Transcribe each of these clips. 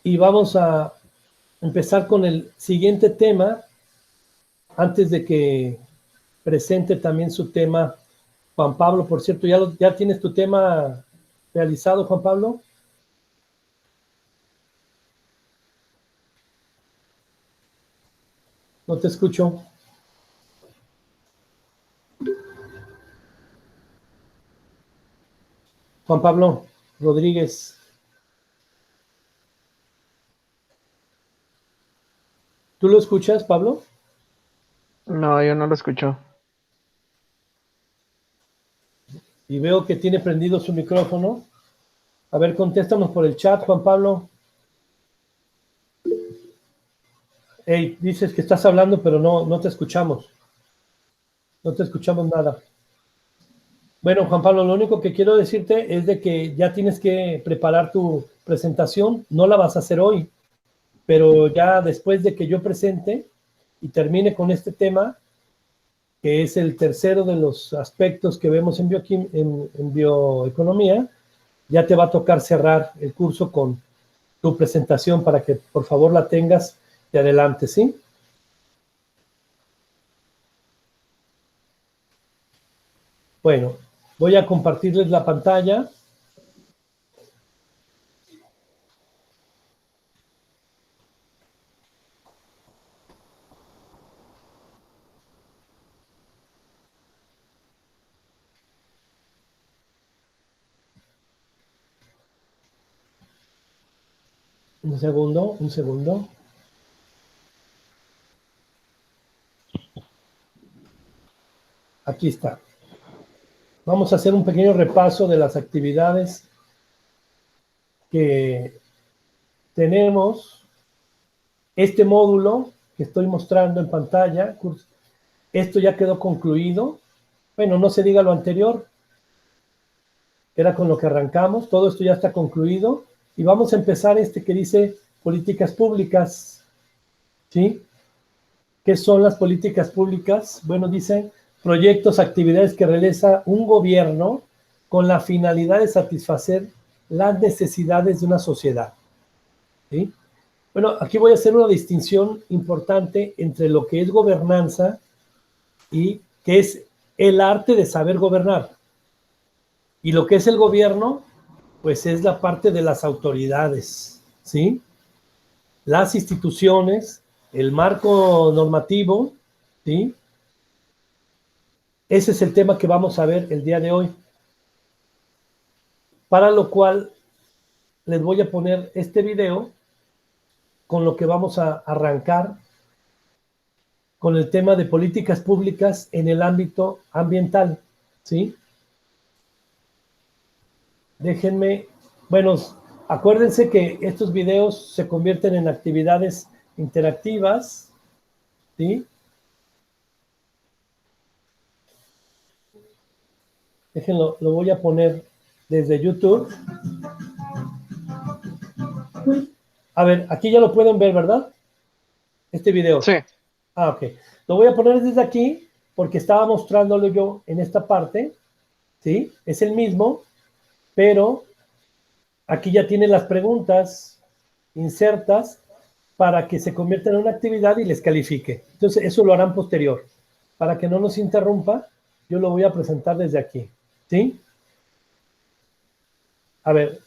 y vamos a empezar con el siguiente tema, antes de que presente también su tema Juan Pablo. Por cierto, ¿ya tienes tu tema realizado, Juan Pablo? No te escucho. Juan Pablo Rodríguez. ¿Tú lo escuchas, Pablo? No, yo no lo escucho. Y veo que tiene prendido su micrófono. A ver, contéstanos por el chat, Juan Pablo. Hey, dices que estás hablando, pero no te escuchamos. No te escuchamos nada. Bueno, Juan Pablo, lo único que quiero decirte es de que ya tienes que preparar tu presentación. No la vas a hacer hoy, pero ya después de que yo presente y termine con este tema, que es el tercero de los aspectos que vemos en bioeconomía, ya te va a tocar cerrar el curso con tu presentación para que por favor la tengas de adelante, ¿sí? Bueno, voy a compartirles la pantalla. Un segundo. Aquí está. Vamos a hacer un pequeño repaso de las actividades que tenemos. Este módulo que estoy mostrando en pantalla, esto ya quedó concluido. Bueno, no se diga lo anterior, era con lo que arrancamos. Todo esto ya está concluido. Y vamos a empezar este que dice políticas públicas, ¿sí? ¿Qué son las políticas públicas? Bueno, dice proyectos, actividades que realiza un gobierno con la finalidad de satisfacer las necesidades de una sociedad, ¿sí? Bueno, aquí voy a hacer una distinción importante entre lo que es gobernanza y que es el arte de saber gobernar. Y lo que es el gobierno, pues es la parte de las autoridades, ¿sí? Las instituciones, el marco normativo, ¿sí? Ese es el tema que vamos a ver el día de hoy. Para lo cual les voy a poner este video con lo que vamos a arrancar con el tema de políticas públicas en el ámbito ambiental, ¿sí? Déjenme, bueno, acuérdense que estos videos se convierten en actividades interactivas, ¿sí? Déjenlo, lo voy a poner desde YouTube. A ver, aquí ya lo pueden ver, ¿verdad? Este video. Sí. Ah, ok. Lo voy a poner desde aquí porque estaba mostrándolo yo en esta parte, ¿sí? Es el mismo, pero aquí ya tiene las preguntas insertas para que se convierta en una actividad y les califique. Entonces, eso lo harán posterior. Para que no nos interrumpa, yo lo voy a presentar desde aquí, ¿sí? A ver,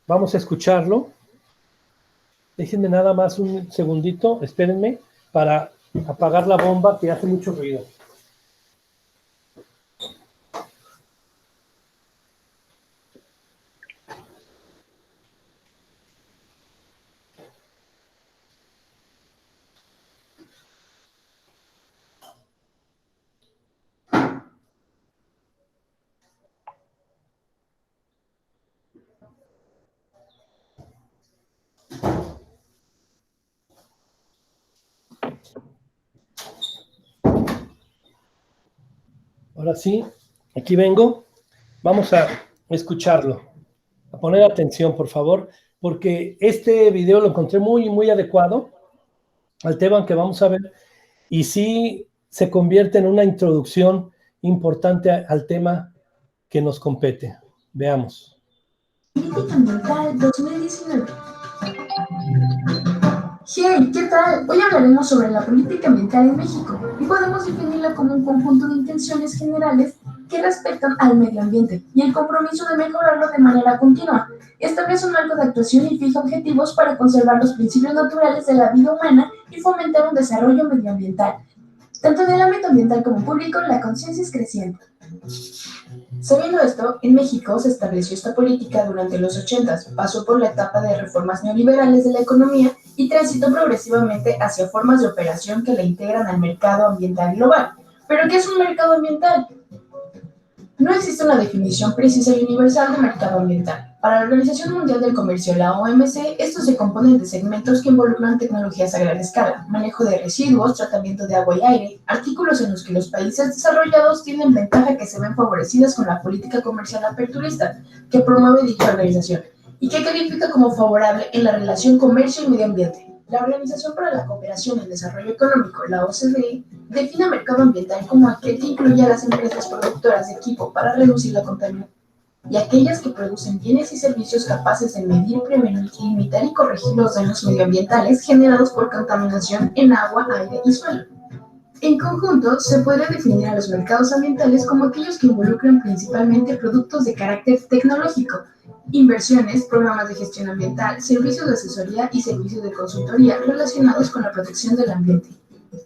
vamos a escucharlo. Déjenme nada más un segundito, espérenme, para apagar la bomba que hace mucho ruido. Ahora sí, aquí vengo. Vamos a escucharlo. A poner atención, por favor, porque este video lo encontré muy adecuado al tema que vamos a ver y sí se convierte en una introducción importante al tema que nos compete. Veamos. Política Ambiental COVID-19. Hey, ¿qué tal? Hoy hablaremos sobre la política ambiental en México y podemos definirla como un conjunto de intenciones generales que respetan al medio ambiente y el compromiso de mejorarlo de manera continua. Establece un marco de actuación y fija objetivos para conservar los principios naturales de la vida humana y fomentar un desarrollo medioambiental. Tanto en el ámbito ambiental como público, la conciencia es creciente. Sabiendo esto, en México se estableció esta política durante los 80s, pasó por la etapa de reformas neoliberales de la economía y transitó progresivamente hacia formas de operación que la integran al mercado ambiental global. ¿Pero qué es un mercado ambiental? No existe una definición precisa y universal de mercado ambiental. Para la Organización Mundial del Comercio, la OMC, estos se componen de segmentos que involucran tecnologías a gran escala, manejo de residuos, tratamiento de agua y aire, artículos en los que los países desarrollados tienen ventaja que se ven favorecidas con la política comercial aperturista que promueve dicha organización y que califica como favorable en la relación comercio y medio ambiente. La Organización para la Cooperación y el Desarrollo Económico, la OCDE, define mercado ambiental como aquel que incluye a las empresas productoras de equipo para reducir la contaminación y aquellas que producen bienes y servicios capaces de medir, prevenir, limitar y corregir los daños medioambientales generados por contaminación en agua, aire y suelo. En conjunto, se podría definir a los mercados ambientales como aquellos que involucran principalmente productos de carácter tecnológico, inversiones, programas de gestión ambiental, servicios de asesoría y servicios de consultoría relacionados con la protección del ambiente.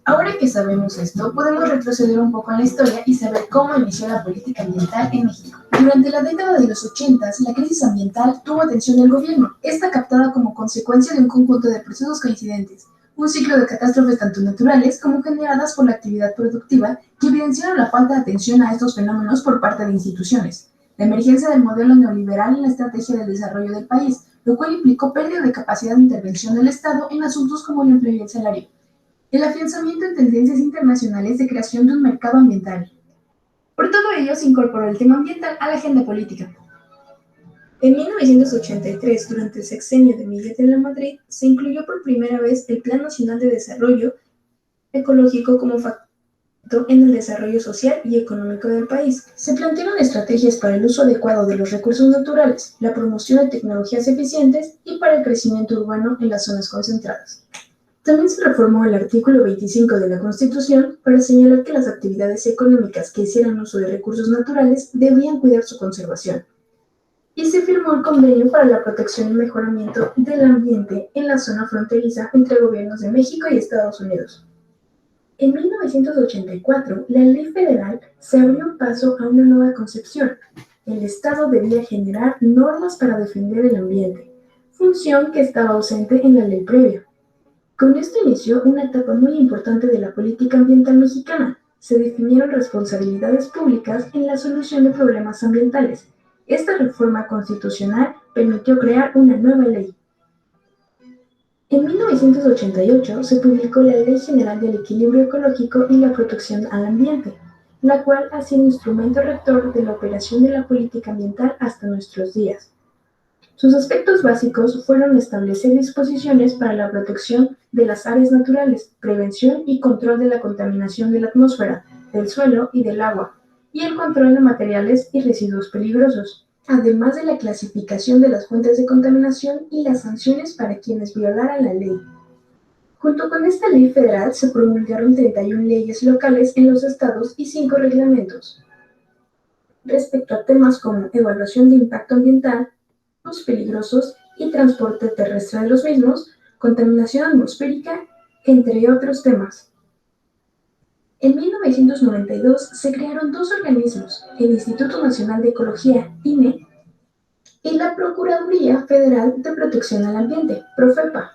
Ahora que sabemos esto, podemos retroceder un poco en la historia y saber cómo inició la política ambiental en México. Durante la década de los 80s, la crisis ambiental tuvo atención del gobierno, esta captada como consecuencia de un conjunto de procesos coincidentes, un ciclo de catástrofes tanto naturales como generadas por la actividad productiva que evidenciaron la falta de atención a estos fenómenos por parte de instituciones. La emergencia del modelo neoliberal en la estrategia del desarrollo del país, lo cual implicó pérdida de capacidad de intervención del Estado en asuntos como el empleo y el salario. El afianzamiento en tendencias internacionales de creación de un mercado ambiental. Por todo ello, se incorporó el tema ambiental a la agenda política. En 1983, durante el sexenio de Miguel de la Madrid, se incluyó por primera vez el Plan Nacional de Desarrollo Ecológico como factor en el desarrollo social y económico del país. Se plantearon estrategias para el uso adecuado de los recursos naturales, la promoción de tecnologías eficientes y para el crecimiento urbano en las zonas concentradas. También se reformó el artículo 25 de la Constitución para señalar que las actividades económicas que hicieran uso de recursos naturales debían cuidar su conservación. Y se firmó el Convenio para la Protección y Mejoramiento del Ambiente en la zona fronteriza entre gobiernos de México y Estados Unidos. En 1984, la Ley Federal se abrió paso a una nueva concepción. El Estado debía generar normas para defender el ambiente, función que estaba ausente en la ley previa. Con esto inició una etapa muy importante de la política ambiental mexicana. Se definieron responsabilidades públicas en la solución de problemas ambientales. Esta reforma constitucional permitió crear una nueva ley. En 1988 se publicó la Ley General del Equilibrio Ecológico y la Protección al Ambiente, la cual ha sido instrumento rector de la operación de la política ambiental hasta nuestros días. Sus aspectos básicos fueron establecer disposiciones para la protección de las áreas naturales, prevención y control de la contaminación de la atmósfera, del suelo y del agua, y el control de materiales y residuos peligrosos, además de la clasificación de las fuentes de contaminación y las sanciones para quienes violaran la ley. Junto con esta ley federal se promulgaron 31 leyes locales en los estados y 5 reglamentos. Respecto a temas como evaluación de impacto ambiental, peligrosos y transporte terrestre de los mismos, contaminación atmosférica, entre otros temas. En 1992 se crearon 2 organismos, el Instituto Nacional de Ecología, INE, y la Procuraduría Federal de Protección al Ambiente, PROFEPA.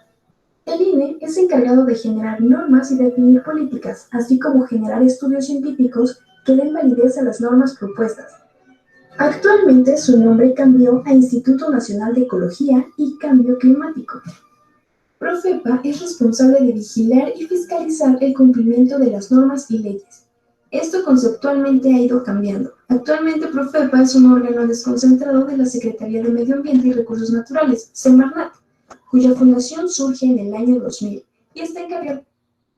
El INE es encargado de generar normas y definir políticas, así como generar estudios científicos que den validez a las normas propuestas. Actualmente su nombre cambió a Instituto Nacional de Ecología y Cambio Climático. PROFEPA es responsable de vigilar y fiscalizar el cumplimiento de las normas y leyes. Esto conceptualmente ha ido cambiando. Actualmente PROFEPA es un órgano desconcentrado de la Secretaría de Medio Ambiente y Recursos Naturales, Semarnat, cuya fundación surge en el año 2000 y está encargado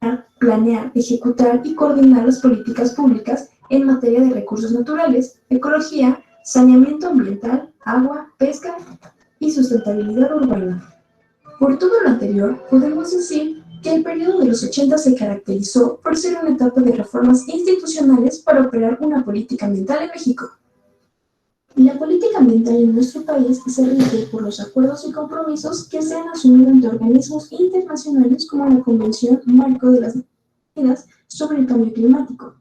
de planear, ejecutar y coordinar las políticas públicas en materia de recursos naturales, ecología, saneamiento ambiental, agua, pesca y sustentabilidad urbana. Por todo lo anterior, podemos decir que el periodo de los 80 se caracterizó por ser una etapa de reformas institucionales para operar una política ambiental en México. La política ambiental en nuestro país se rige por los acuerdos y compromisos que se han asumido ante organismos internacionales como la Convención Marco de las Naciones sobre el Cambio Climático,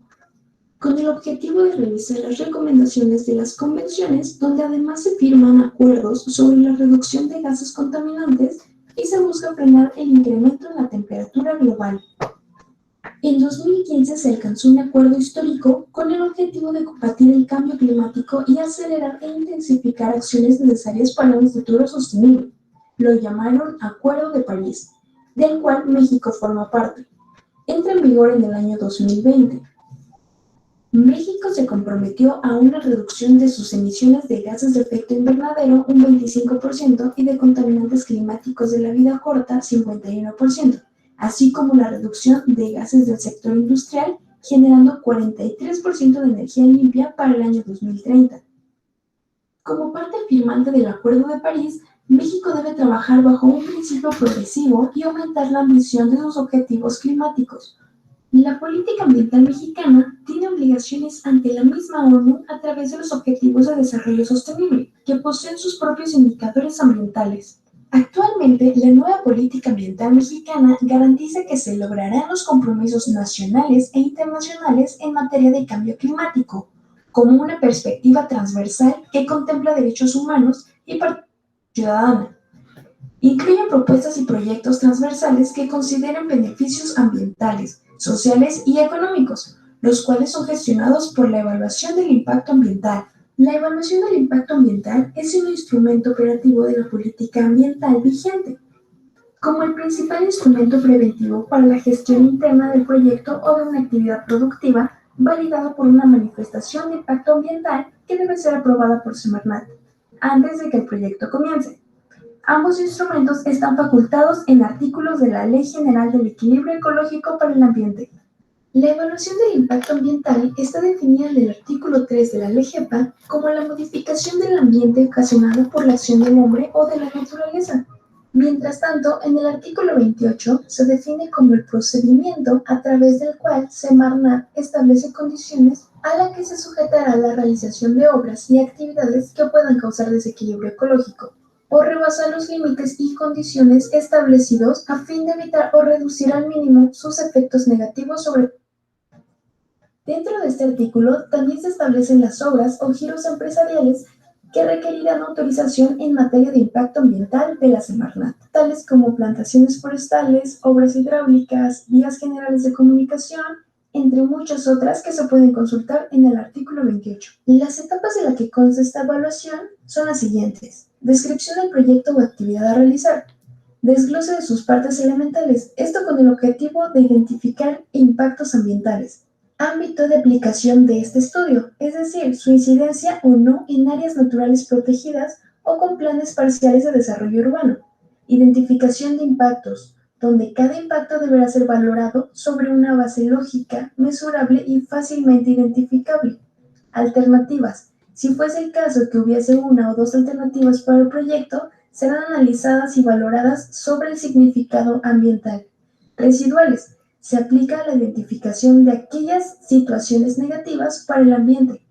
con el objetivo de revisar las recomendaciones de las convenciones, donde además se firman acuerdos sobre la reducción de gases contaminantes y se busca frenar el incremento en la temperatura global. En 2015 se alcanzó un acuerdo histórico con el objetivo de combatir el cambio climático y acelerar e intensificar acciones necesarias para un futuro sostenible. Lo llamaron Acuerdo de París, del cual México forma parte. Entra en vigor en el año 2020. México se comprometió a una reducción de sus emisiones de gases de efecto invernadero un 25% y de contaminantes climáticos de la vida corta 51%. Así como la reducción de gases del sector industrial, generando 43% de energía limpia para el año 2030. Como parte firmante del Acuerdo de París, México debe trabajar bajo un principio progresivo y aumentar la ambición de sus objetivos climáticos. La política ambiental mexicana tiene obligaciones ante la misma ONU a través de los Objetivos de Desarrollo Sostenible, que poseen sus propios indicadores ambientales. Actualmente, la nueva política ambiental mexicana garantiza que se lograrán los compromisos nacionales e internacionales en materia de cambio climático, como una perspectiva transversal que contempla derechos humanos y participación ciudadana. Incluye propuestas y proyectos transversales que consideren beneficios ambientales, sociales y económicos, los cuales son gestionados por la evaluación del impacto ambiental. La evaluación del impacto ambiental es un instrumento operativo de la política ambiental vigente, como el principal instrumento preventivo para la gestión interna del proyecto o de una actividad productiva, validado por una manifestación de impacto ambiental que debe ser aprobada por Semarnat, antes de que el proyecto comience. Ambos instrumentos están facultados en artículos de la Ley General del Equilibrio Ecológico para el Ambiente. La evaluación del impacto ambiental está definida en el artículo 3 de la Ley GEPA como la modificación del ambiente ocasionada por la acción del hombre o de la naturaleza. Mientras tanto, en el artículo 28 se define como el procedimiento a través del cual Semarnat establece condiciones a las que se sujetará la realización de obras y actividades que puedan causar desequilibrio ecológico o rebasar los límites y condiciones establecidos a fin de evitar o reducir al mínimo sus efectos negativos sobre. Dentro de este artículo también se establecen las obras o giros empresariales que requerirán autorización en materia de impacto ambiental de la Semarnat, tales como plantaciones forestales, obras hidráulicas, vías generales de comunicación, entre muchas otras que se pueden consultar en el artículo 28. Las etapas de las que consta esta evaluación son las siguientes: descripción del proyecto o actividad a realizar, desglose de sus partes elementales, esto con el objetivo de identificar impactos ambientales, ámbito de aplicación de este estudio, es decir, su incidencia o no en áreas naturales protegidas o con planes parciales de desarrollo urbano, identificación de impactos, donde cada impacto deberá ser valorado sobre una base lógica, mesurable y fácilmente identificable. Alternativas. Si fuese el caso que hubiese una o dos alternativas para el proyecto, serán analizadas y valoradas sobre el significado ambiental. Residuales. Se aplica a la identificación de aquellas situaciones negativas para el ambiente.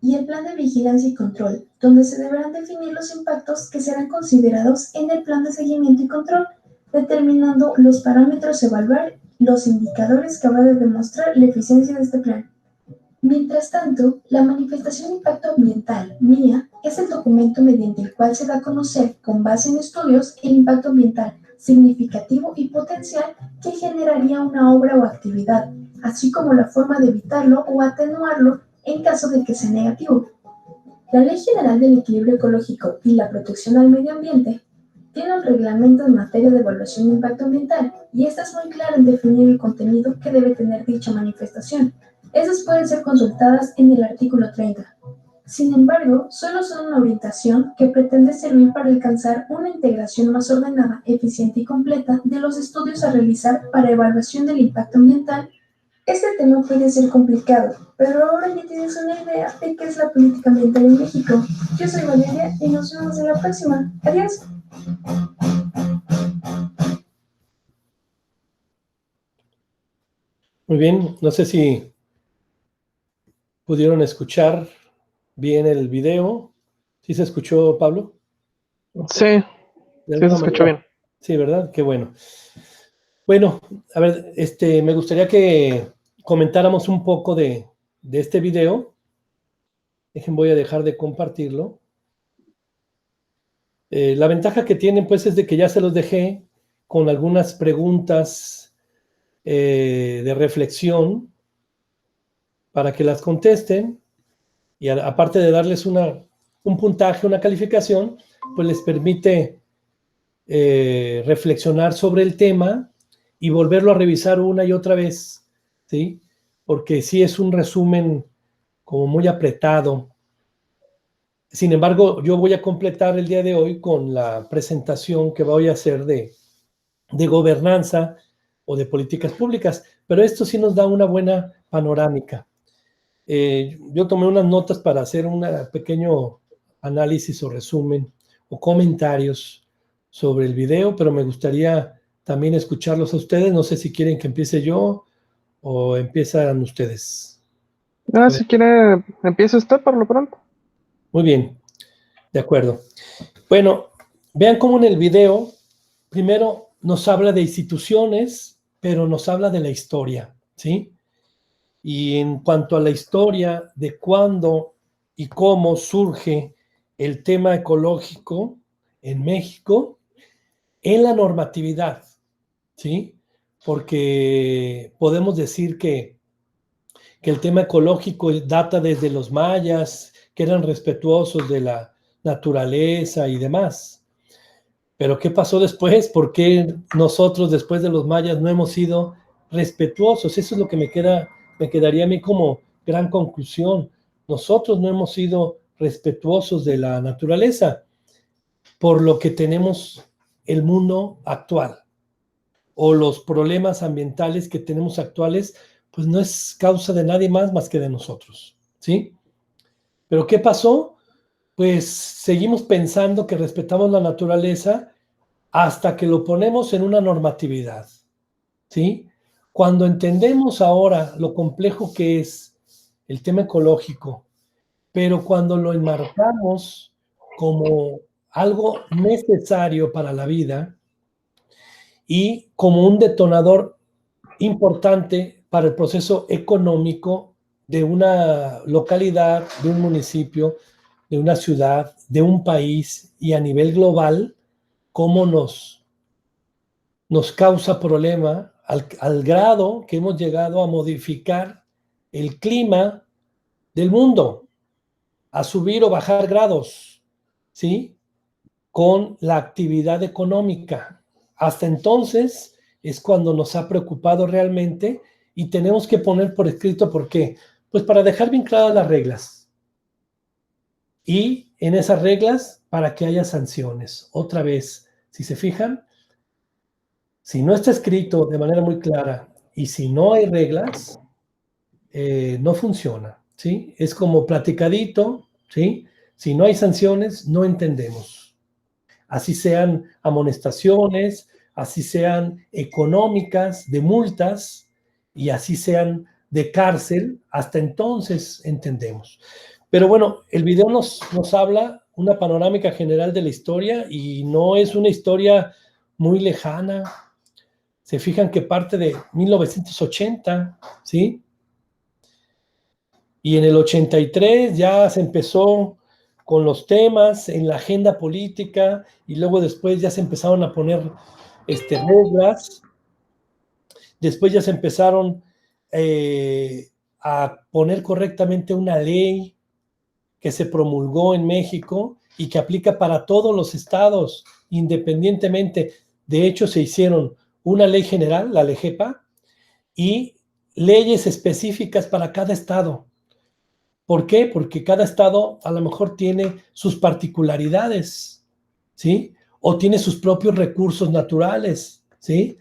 Y el plan de vigilancia y control, donde se deberán definir los impactos que serán considerados en el plan de seguimiento y control, determinando los parámetros a evaluar, los indicadores que habrá de demostrar la eficiencia de este plan. Mientras tanto, la manifestación de impacto ambiental, MIA, es el documento mediante el cual se da a conocer, con base en estudios, el impacto ambiental significativo y potencial que generaría una obra o actividad, así como la forma de evitarlo o atenuarlo en caso de que sea negativo. La Ley General del Equilibrio Ecológico y la Protección al Medio Ambiente tiene un reglamento en materia de evaluación de impacto ambiental y esta es muy clara en definir el contenido que debe tener dicha manifestación. Estas pueden ser consultadas en el artículo 30. Sin embargo, solo son una orientación que pretende servir para alcanzar una integración más ordenada, eficiente y completa de los estudios a realizar para evaluación del impacto ambiental. Este tema puede ser complicado, pero ahora ya tienes una idea de qué es la política ambiental en México. Yo soy Valeria y nos vemos en la próxima. Adiós. Muy bien, no sé si pudieron escuchar bien el video. ¿Sí se escuchó, Pablo? Sí, De sí se alguna escuchó manera. bien. Sí, ¿verdad? Qué bueno. Bueno, a ver, me gustaría que comentáramos un poco de este video. Voy a dejar de compartirlo. La ventaja que tienen, pues, es de que ya se los dejé con algunas preguntas de reflexión para que las contesten y aparte de darles un puntaje, una calificación, pues les permite reflexionar sobre el tema y volverlo a revisar una y otra vez, ¿sí? Porque sí es un resumen como muy apretado. Sin embargo, yo voy a completar el día de hoy con la presentación que voy a hacer de gobernanza o de políticas públicas, pero esto sí nos da una buena panorámica. Yo tomé unas notas para hacer un pequeño análisis o resumen o comentarios sobre el video, pero me gustaría también escucharlos a ustedes. No sé si quieren que empiece yo o empiezan ustedes. A ver, Si quiere, empieza usted por lo pronto. muy bien, de acuerdo. Bueno, vean cómo en el video primero nos habla de instituciones, pero nos habla de la historia, ¿sí? Y en cuanto a la historia de cuándo y cómo surge el tema ecológico en México, en la normatividad, ¿sí? Porque podemos decir que el tema ecológico data desde los mayas, que eran respetuosos de la naturaleza y demás. Pero ¿qué pasó después? ¿Por qué nosotros después de los mayas no hemos sido respetuosos? Eso es lo que me quedaría a mí como gran conclusión. Nosotros no hemos sido respetuosos de la naturaleza, por lo que tenemos el mundo actual o los problemas ambientales que tenemos actuales, pues no es causa de nadie más que de nosotros, ¿sí? Pero ¿qué pasó? Pues seguimos pensando que respetamos la naturaleza hasta que lo ponemos en una normatividad, ¿sí? Cuando entendemos ahora lo complejo que es el tema ecológico, pero cuando lo enmarcamos como algo necesario para la vida y como un detonador importante para el proceso económico de una localidad, de un municipio, de una ciudad, de un país y a nivel global, cómo nos causa problema al grado que hemos llegado a modificar el clima del mundo, a subir o bajar grados, ¿sí? Con la actividad económica. Hasta entonces es cuando nos ha preocupado realmente y tenemos que poner por escrito por qué. Pues para dejar bien claras las reglas. Y en esas reglas, para que haya sanciones. Otra vez, si se fijan, si no está escrito de manera muy clara y si no hay reglas, no funciona, ¿sí? Es como platicadito, ¿sí? Si no hay sanciones, no entendemos. Así sean amonestaciones, así sean económicas, de multas, y así sean de cárcel, hasta entonces entendemos. Pero bueno, el video nos habla una panorámica general de la historia y no es una historia muy lejana. Se fijan que parte de 1980, ¿sí? Y en el 83 ya se empezó con los temas en la agenda política y luego después ya se empezaron a poner reglas. Después ya se empezaron a poner correctamente una ley que se promulgó en México y que aplica para todos los estados, independientemente. De hecho, se hicieron una ley general, la LEGEPA, y leyes específicas para cada estado. ¿Por qué? Porque cada estado a lo mejor tiene sus particularidades, ¿sí? O tiene sus propios recursos naturales, ¿sí?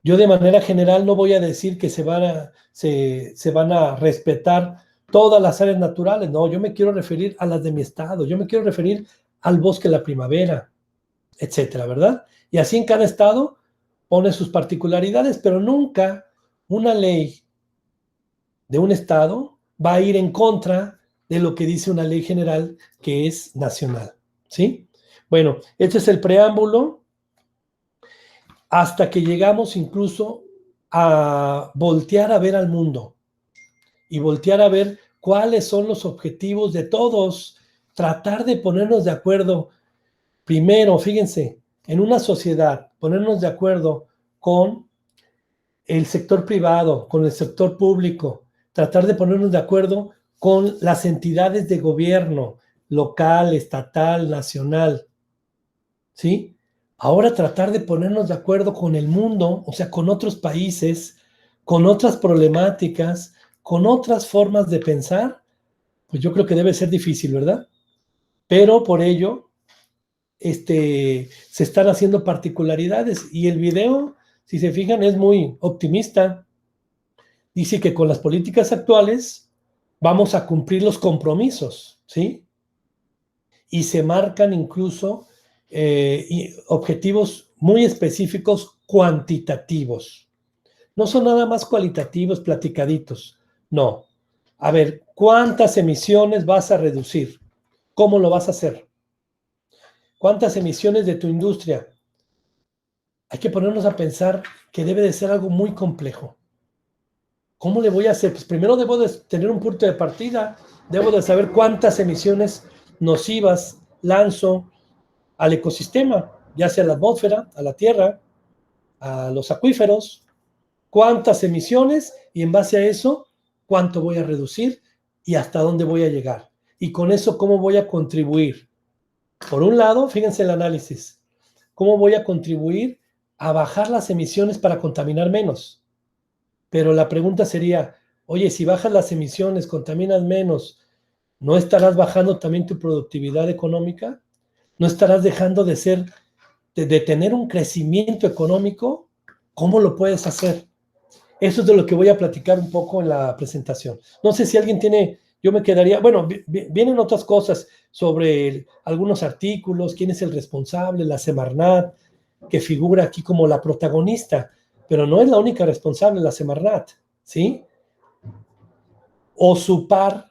Yo de manera general no voy a decir que se van a respetar todas las áreas naturales, no, yo me quiero referir a las de mi estado, yo me quiero referir al bosque de la primavera, etcétera, ¿verdad? Y así en cada estado pone sus particularidades, pero nunca una ley de un estado va a ir en contra de lo que dice una ley general que es nacional, ¿sí? Bueno, este es el preámbulo hasta que llegamos incluso a voltear a ver al mundo y voltear a ver cuáles son los objetivos de todos, tratar de ponernos de acuerdo. Primero, fíjense, en una sociedad, ponernos de acuerdo con el sector privado, con el sector público, tratar de ponernos de acuerdo con las entidades de gobierno, local, estatal, nacional, ¿sí? Ahora tratar de ponernos de acuerdo con el mundo, o sea, con otros países, con otras problemáticas, con otras formas de pensar, pues yo creo que debe ser difícil, ¿verdad? Pero por ello, se están haciendo particularidades y el video, si se fijan, es muy optimista. Dice que con las políticas actuales vamos a cumplir los compromisos, ¿sí? Y se marcan incluso objetivos muy específicos cuantitativos. No son nada más cualitativos, platicaditos. No. A ver, ¿cuántas emisiones vas a reducir? ¿Cómo lo vas a hacer? ¿Cuántas emisiones de tu industria? Hay que ponernos a pensar que debe de ser algo muy complejo. ¿Cómo le voy a hacer? Pues primero debo de tener un punto de partida, debo de saber cuántas emisiones nocivas lanzo al ecosistema, ya sea a la atmósfera, a la tierra, a los acuíferos, cuántas emisiones y en base a eso, cuánto voy a reducir y hasta dónde voy a llegar. Y con eso, ¿cómo voy a contribuir? Por un lado, fíjense el análisis, ¿cómo voy a contribuir a bajar las emisiones para contaminar menos? Pero la pregunta sería, oye, si bajas las emisiones, contaminas menos, ¿no estarás bajando también tu productividad económica? ¿No estarás dejando de tener un crecimiento económico? ¿Cómo lo puedes hacer? Eso es de lo que voy a platicar un poco en la presentación. No sé si alguien tiene, yo me quedaría, bueno, vienen otras cosas sobre algunos artículos, quién es el responsable, la Semarnat, que figura aquí como la protagonista, pero no es la única responsable, la Semarnat, ¿sí? O su par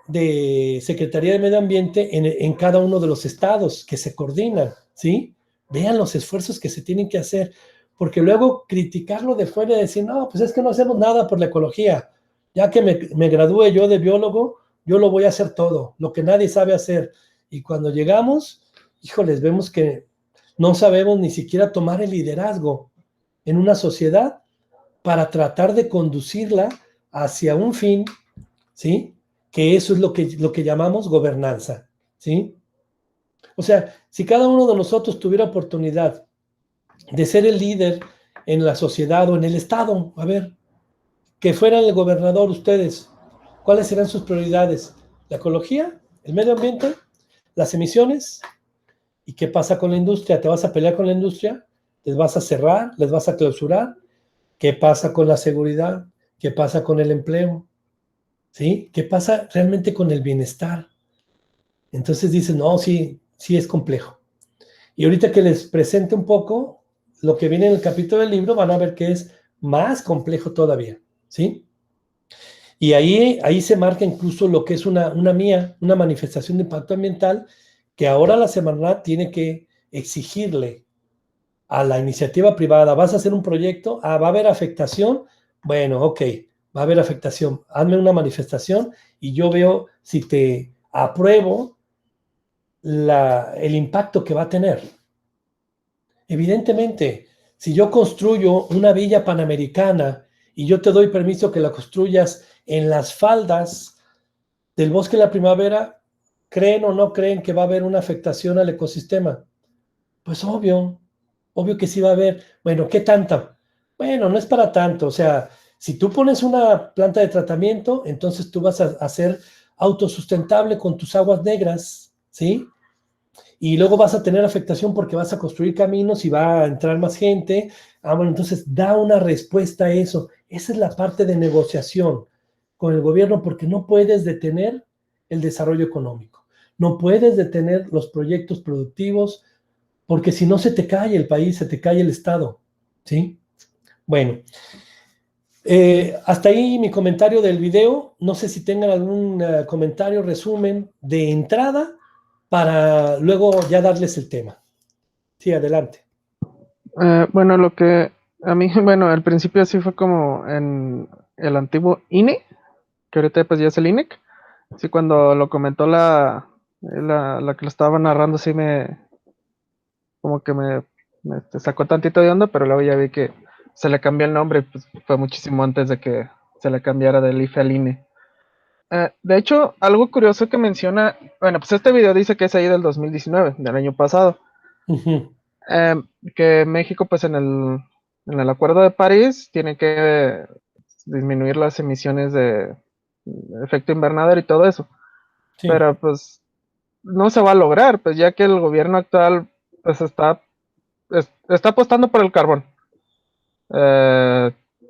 de Secretaría de Medio Ambiente en cada uno de los estados que se coordinan, ¿sí? Vean los esfuerzos que se tienen que hacer, porque luego criticarlo de fuera y decir, no, pues es que no hacemos nada por la ecología, ya que me gradúe yo de biólogo, yo lo voy a hacer todo, lo que nadie sabe hacer, y cuando llegamos, híjoles, vemos que no sabemos ni siquiera tomar el liderazgo en una sociedad para tratar de conducirla hacia un fin, ¿sí? Que eso es lo que llamamos gobernanza, ¿sí? O sea, si cada uno de nosotros tuviera oportunidad de ser el líder en la sociedad o en el Estado, a ver, que fueran el gobernador ustedes, ¿cuáles serán sus prioridades? ¿La ecología? ¿El medio ambiente? ¿Las emisiones? ¿Y qué pasa con la industria? ¿Te vas a pelear con la industria? ¿Les vas a cerrar? ¿Les vas a clausurar? ¿Qué pasa con la seguridad? ¿Qué pasa con el empleo? ¿Sí? ¿Qué pasa realmente con el bienestar? Entonces dicen, no, sí, sí es complejo. Y ahorita que les presente un poco lo que viene en el capítulo del libro, van a ver que es más complejo todavía, ¿sí? Y ahí se marca incluso lo que es una manifestación de impacto ambiental que ahora la Semarnat tiene que exigirle a la iniciativa privada. ¿Vas a hacer un proyecto? Ah, ¿va a haber afectación? Bueno, ok, va a haber afectación. Hazme una manifestación y yo veo si te apruebo el impacto que va a tener. Evidentemente, si yo construyo una villa panamericana y yo te doy permiso que la construyas en las faldas del bosque de la primavera, ¿creen o no creen que va a haber una afectación al ecosistema? Pues obvio que sí va a haber. Bueno, ¿qué tanta? Bueno, no es para tanto. O sea, si tú pones una planta de tratamiento, entonces tú vas a ser autosustentable con tus aguas negras, ¿sí? Y luego vas a tener afectación porque vas a construir caminos y va a entrar más gente. Bueno, entonces da una respuesta a eso. Esa es la parte de negociación con el gobierno, porque no puedes detener el desarrollo económico. No puedes detener los proyectos productivos, porque si no se te cae el país, se te cae el Estado, ¿sí? Bueno, hasta ahí mi comentario del video. No sé si tengan algún comentario, resumen de entrada, para luego ya darles el tema. Sí, adelante. Bueno, lo que a mí, bueno, al principio sí fue como en el antiguo INE, que ahorita pues ya es el INEC. Sí, cuando lo comentó la que lo estaba narrando, sí como que me sacó tantito de onda, pero luego ya vi que se le cambió el nombre, pues fue muchísimo antes de que se le cambiara del IFE al INE. De hecho, algo curioso que menciona, bueno, pues este video dice que es ahí del 2019, del año pasado. Eh, que México, pues en el Acuerdo de París, tiene que disminuir las emisiones de efecto invernadero y todo eso. Sí. Pero pues no se va a lograr, pues ya que el gobierno actual pues está apostando por el carbón.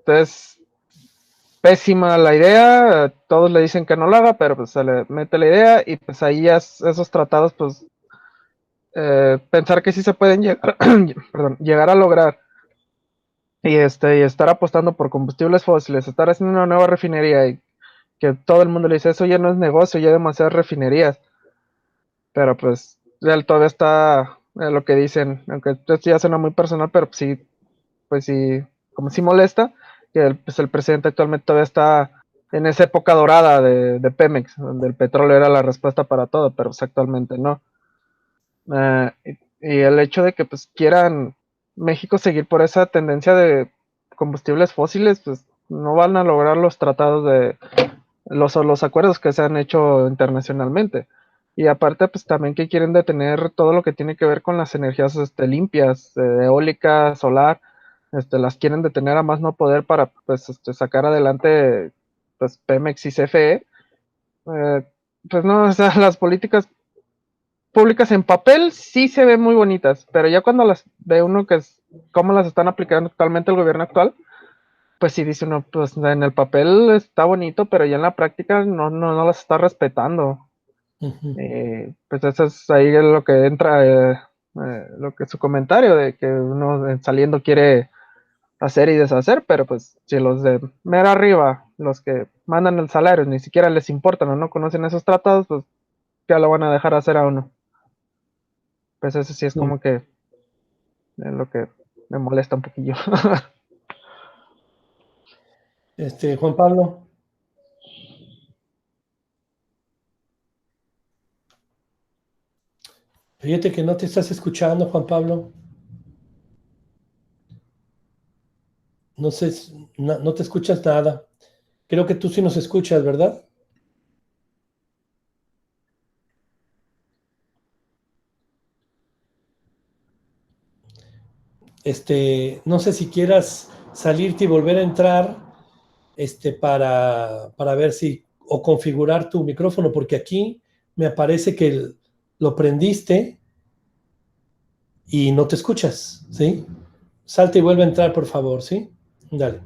Es pésima la idea, todos le dicen que no lo haga, pero pues se le mete la idea y pues ahí esos tratados, pues pensar que sí se pueden llegar, perdón, llegar a lograr y estar apostando por combustibles fósiles, estar haciendo una nueva refinería y que todo el mundo le dice, eso ya no es negocio, ya hay demasiadas refinerías, pero pues todavía está lo que dicen, aunque esto ya suena muy personal, pero pues sí, como sí molesta, que pues el presidente actualmente todavía está en esa época dorada de Pemex, donde el petróleo era la respuesta para todo, pero pues actualmente no. Y el hecho de que pues quieran México seguir por esa tendencia de combustibles fósiles, pues no van a lograr los tratados de los acuerdos que se han hecho internacionalmente. Y aparte, pues también que quieren detener todo lo que tiene que ver con las energías limpias, eólica, solar, las quieren detener a más no poder para pues sacar adelante pues Pemex y CFE. Pues no, o sea, las políticas públicas en papel sí se ven muy bonitas, pero ya cuando las ve uno que es cómo las están aplicando actualmente el gobierno actual, pues sí dice uno, pues en el papel está bonito, pero ya en la práctica no las está respetando. Pues eso es ahí lo que entra, lo que es su comentario de que uno saliendo quiere hacer y deshacer, pero pues si los de mera arriba, los que mandan el salario, ni siquiera les importan o no conocen esos tratados, pues ya lo van a dejar hacer a uno. Pues eso sí es como que es lo que me molesta un poquillo. Juan Pablo. Fíjate que no te estás escuchando, Juan Pablo. No sé, no te escuchas nada. Creo que tú sí nos escuchas, ¿verdad? No sé si quieras salirte y volver a entrar, para ver si, o configurar tu micrófono, porque aquí me aparece que lo prendiste y no te escuchas, ¿sí? Salte y vuelve a entrar, por favor, ¿sí? Dale.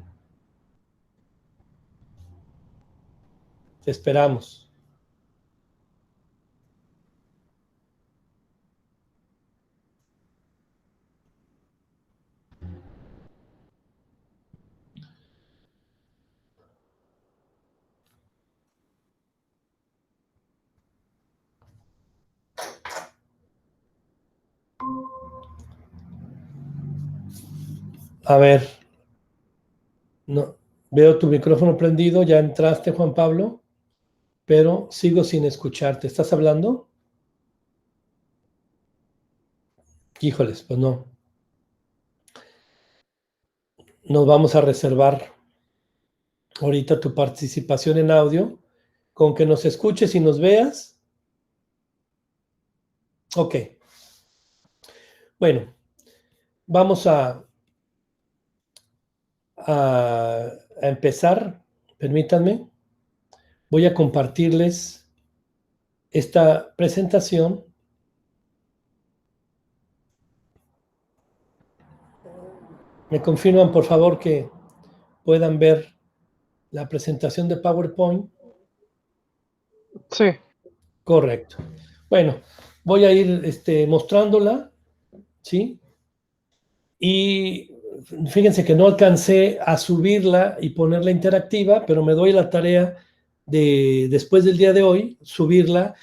Te esperamos. A ver, no, veo tu micrófono prendido, ya entraste, Juan Pablo, pero sigo sin escucharte. ¿Estás hablando? Híjoles, pues no. Nos vamos a reservar ahorita tu participación en audio, con que nos escuches y nos veas. Ok. Bueno, vamos a empezar. Permítanme. Voy a compartirles esta presentación Me confirman, por favor, que puedan ver la presentación de PowerPoint. Sí. Correcto. Bueno, voy a ir mostrándola, ¿sí? Y fíjense que no alcancé a subirla y ponerla interactiva, pero me doy la tarea de, después del día de hoy, subirla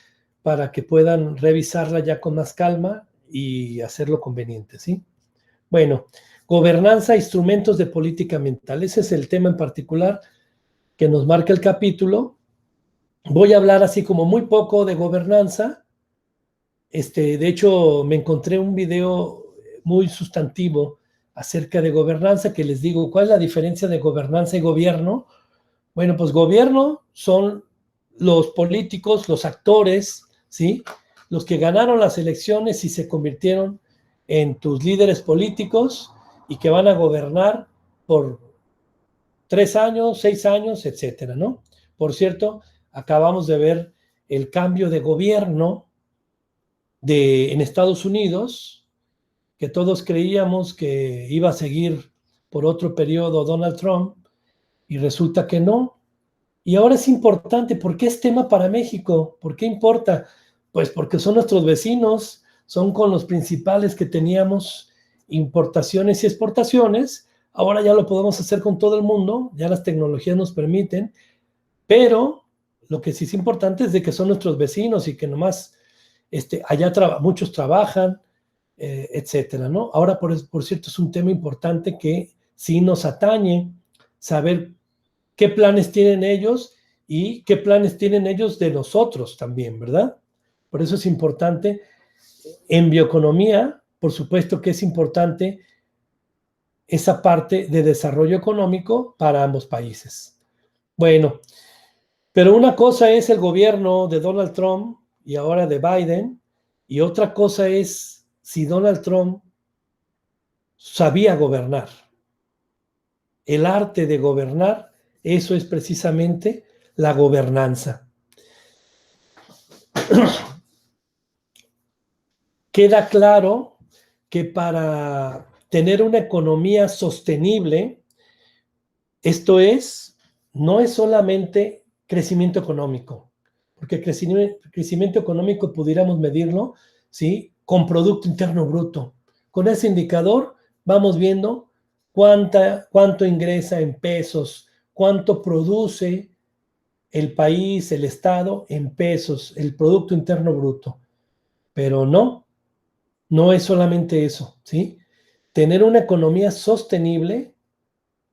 para que puedan revisarla ya con más calma y hacerlo conveniente, ¿sí? Bueno, gobernanza, instrumentos de política ambiental. Ese es el tema en particular que nos marca el capítulo. Voy a hablar así como muy poco de gobernanza. De hecho, me encontré un video muy sustantivo acerca de gobernanza que les digo, ¿cuál es la diferencia de gobernanza y gobierno? Bueno, pues gobierno son los políticos, los actores, ¿sí? Los que ganaron las elecciones y se convirtieron en tus líderes políticos y que van a gobernar por 3 años, 6 años, etcétera, ¿no? Por cierto, acabamos de ver el cambio de gobierno en Estados Unidos, que todos creíamos que iba a seguir por otro periodo Donald Trump, y resulta que no. Y ahora es importante, ¿por qué es tema para México? ¿Por qué importa? Pues porque son nuestros vecinos, son con los principales que teníamos importaciones y exportaciones. Ahora ya lo podemos hacer con todo el mundo, ya las tecnologías nos permiten, pero lo que sí es importante es de que son nuestros vecinos y que nomás allá muchos trabajan, etcétera, ¿no? Ahora, por cierto, es un tema importante que sí nos atañe, saber qué planes tienen ellos y qué planes tienen ellos de nosotros también, ¿verdad? Por eso es importante. En bioeconomía, por supuesto que es importante esa parte de desarrollo económico para ambos países. Bueno, pero una cosa es el gobierno de Donald Trump y ahora de Biden, y otra cosa es si Donald Trump sabía gobernar. El arte de gobernar, eso es precisamente la gobernanza. Queda claro que para tener una economía sostenible, esto no es solamente crecimiento económico, porque crecimiento económico pudiéramos medirlo, ¿sí?, con Producto Interno Bruto. Con ese indicador vamos viendo cuánto ingresa en pesos, cuánto produce el país, el Estado en pesos, el Producto Interno Bruto. Pero no es solamente eso, ¿sí? Tener una economía sostenible,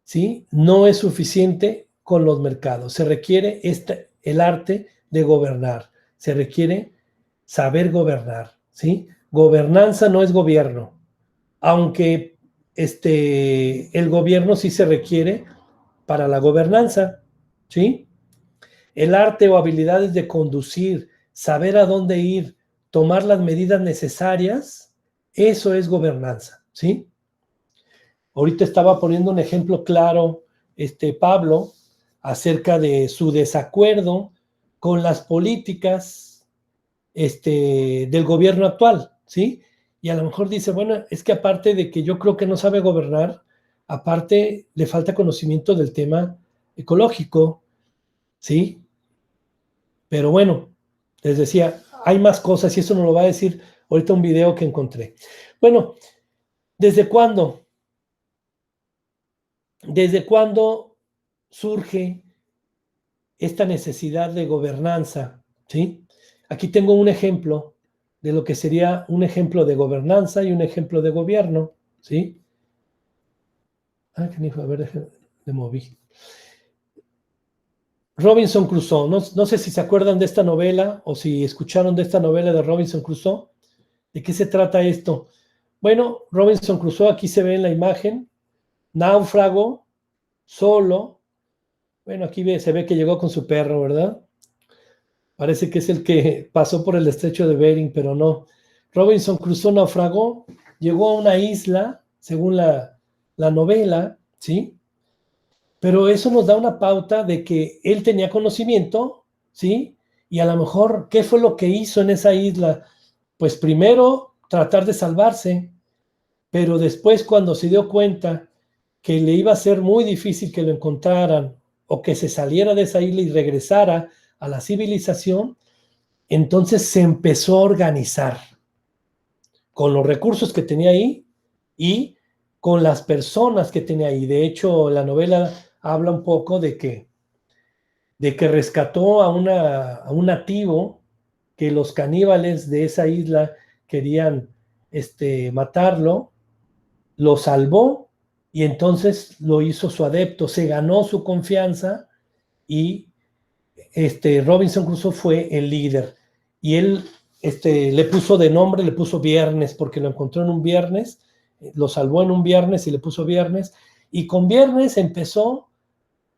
¿sí?, no es suficiente con los mercados. Se requiere el arte de gobernar. Se requiere saber gobernar, ¿sí? Gobernanza no es gobierno, aunque el gobierno sí se requiere para la gobernanza, ¿sí? El arte o habilidades de conducir, saber a dónde ir, tomar las medidas necesarias, eso es gobernanza, ¿sí? Ahorita estaba poniendo un ejemplo claro, Pablo, acerca de su desacuerdo con las políticas del gobierno actual, ¿sí? Y a lo mejor dice, bueno, es que aparte de que yo creo que no sabe gobernar, aparte le falta conocimiento del tema ecológico, ¿sí? Pero bueno, les decía, hay más cosas y eso nos lo va a decir ahorita un video que encontré. Bueno, ¿desde cuándo? ¿Desde cuándo surge esta necesidad de gobernanza? ¿Sí? Aquí tengo un ejemplo de lo que sería un ejemplo de gobernanza y un ejemplo de gobierno, ¿sí? Ah, qué hijo, a ver, le moví. Robinson Crusoe, no sé si se acuerdan de esta novela o si escucharon de esta novela de Robinson Crusoe. ¿De qué se trata esto? Bueno, Robinson Crusoe, aquí se ve en la imagen, náufrago, solo. Bueno, aquí se ve que llegó con su perro, ¿verdad? Parece que es el que pasó por el estrecho de Bering, pero no. Robinson Crusoe naufragó, llegó a una isla, según la novela, ¿sí? Pero eso nos da una pauta de que él tenía conocimiento, ¿sí? Y a lo mejor, ¿qué fue lo que hizo en esa isla? Pues primero, tratar de salvarse, pero después cuando se dio cuenta que le iba a ser muy difícil que lo encontraran o que se saliera de esa isla y regresara a la civilización, entonces se empezó a organizar con los recursos que tenía ahí y con las personas que tenía ahí. De hecho, la novela habla un poco de que rescató a un nativo que los caníbales de esa isla querían matarlo, lo salvó y entonces lo hizo su adepto, se ganó su confianza y Robinson Crusoe fue el líder. Y él le puso de nombre, le puso Viernes, porque lo encontró en un viernes, lo salvó en un viernes y le puso Viernes. Y con Viernes empezó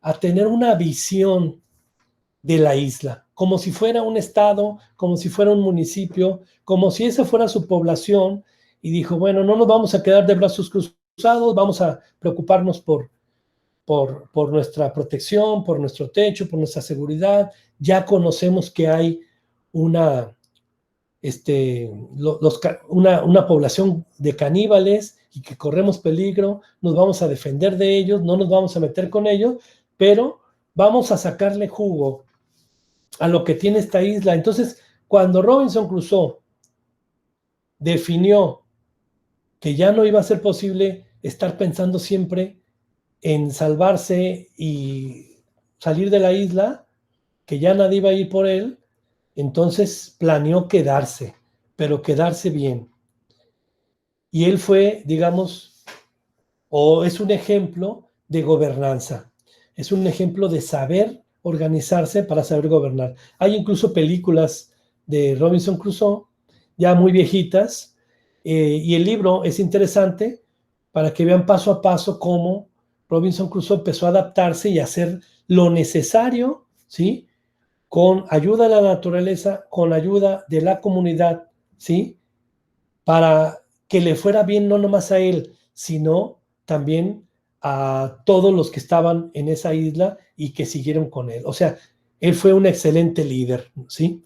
a tener una visión de la isla, como si fuera un estado, como si fuera un municipio, como si esa fuera su población, y dijo, bueno, no nos vamos a quedar de brazos cruzados, vamos a preocuparnos por nuestra protección, por nuestro techo, por nuestra seguridad. Ya conocemos que hay una, una población de caníbales y que corremos peligro, nos vamos a defender de ellos, no nos vamos a meter con ellos, pero vamos a sacarle jugo a lo que tiene esta isla. Entonces, cuando Robinson Crusoe definió que ya no iba a ser posible estar pensando siempre en salvarse y salir de la isla, que ya nadie iba a ir por él, entonces planeó quedarse, pero quedarse bien. Y él fue, digamos, o es un ejemplo de gobernanza, es un ejemplo de saber organizarse para saber gobernar. Hay incluso películas de Robinson Crusoe, ya muy viejitas, y el libro es interesante para que vean paso a paso cómo Robinson Crusoe empezó a adaptarse y a hacer lo necesario, ¿sí? Con ayuda de la naturaleza, con ayuda de la comunidad, ¿sí? Para que le fuera bien no nomás a él, sino también a todos los que estaban en esa isla y que siguieron con él. O sea, él fue un excelente líder, ¿sí?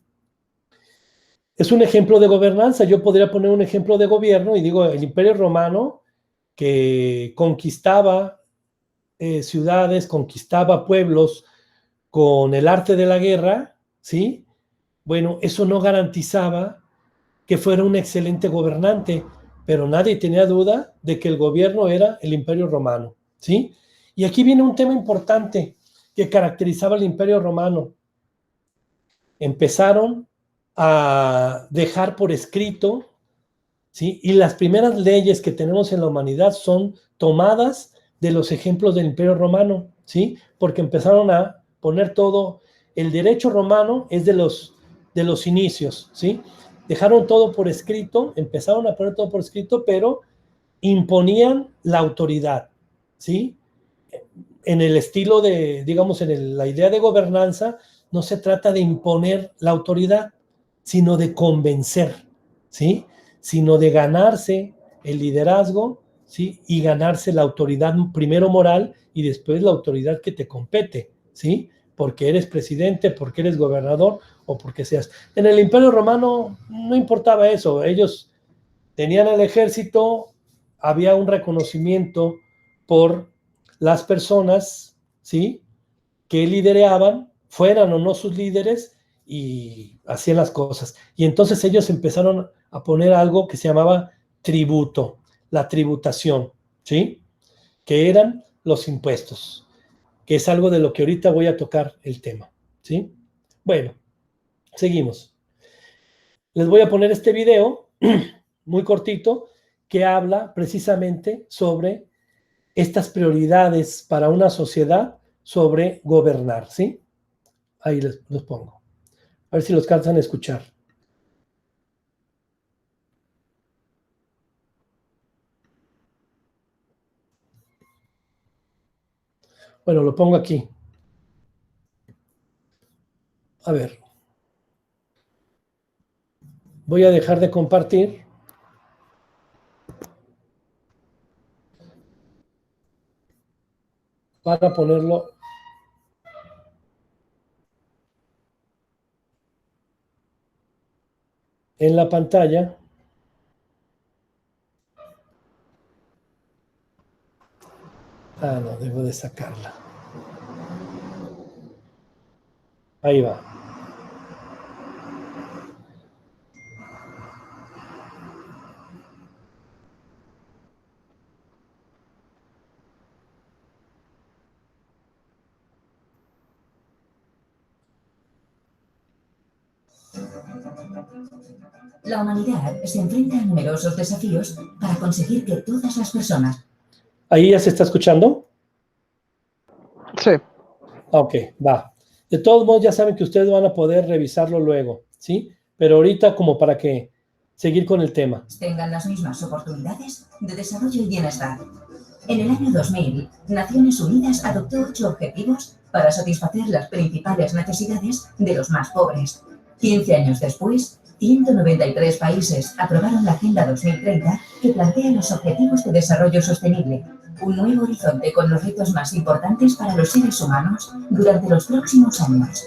Es un ejemplo de gobernanza. Yo podría poner un ejemplo de gobierno y digo, el Imperio Romano que conquistaba ciudades, conquistaba pueblos con el arte de la guerra, ¿sí? Bueno, eso no garantizaba que fuera un excelente gobernante, pero nadie tenía duda de que el gobierno era el Imperio Romano, ¿sí? Y aquí viene un tema importante que caracterizaba al Imperio Romano. Empezaron a dejar por escrito, ¿sí? Y las primeras leyes que tenemos en la humanidad son tomadas de los ejemplos del Imperio Romano, ¿sí? Porque empezaron a poner todo, el derecho romano es de los inicios, ¿sí? Dejaron todo por escrito, empezaron a poner todo por escrito, pero imponían la autoridad, ¿sí? En el estilo de, digamos, la idea de gobernanza, no se trata de imponer la autoridad, sino de convencer, ¿sí? Sino de ganarse el liderazgo, ¿sí? Y ganarse la autoridad primero moral y después la autoridad que te compete, ¿sí? Porque eres presidente, porque eres gobernador o porque seas. En el Imperio Romano no importaba eso, ellos tenían el ejército, había un reconocimiento por las personas, ¿sí? Que lideraban, fueran o no sus líderes, y hacían las cosas. Y entonces ellos empezaron a poner algo que se llamaba tributo, la tributación, ¿sí? Que eran los impuestos, que es algo de lo que ahorita voy a tocar el tema, ¿sí? Bueno, seguimos. Les voy a poner este video muy cortito que habla precisamente sobre estas prioridades para una sociedad sobre gobernar, ¿sí? Ahí los pongo. A ver si los cansan a escuchar. Bueno, lo pongo aquí. A ver. Voy a dejar de compartir. Para ponerlo en la pantalla. Ah, no, debo de sacarla. Ahí va. La humanidad se enfrenta a numerosos desafíos para conseguir que todas las personas... ¿Ahí ya se está escuchando? Sí. Ok, va. De todos modos, ya saben que ustedes van a poder revisarlo luego, ¿sí? Pero ahorita como para que seguir con el tema. tengan las mismas oportunidades de desarrollo y bienestar. En el año 2000, Naciones Unidas adoptó 8 objetivos para satisfacer las principales necesidades de los más pobres. 15 años después, 193 países aprobaron la Agenda 2030 que plantea los Objetivos de Desarrollo Sostenible, un nuevo horizonte con los retos más importantes para los seres humanos durante los próximos años.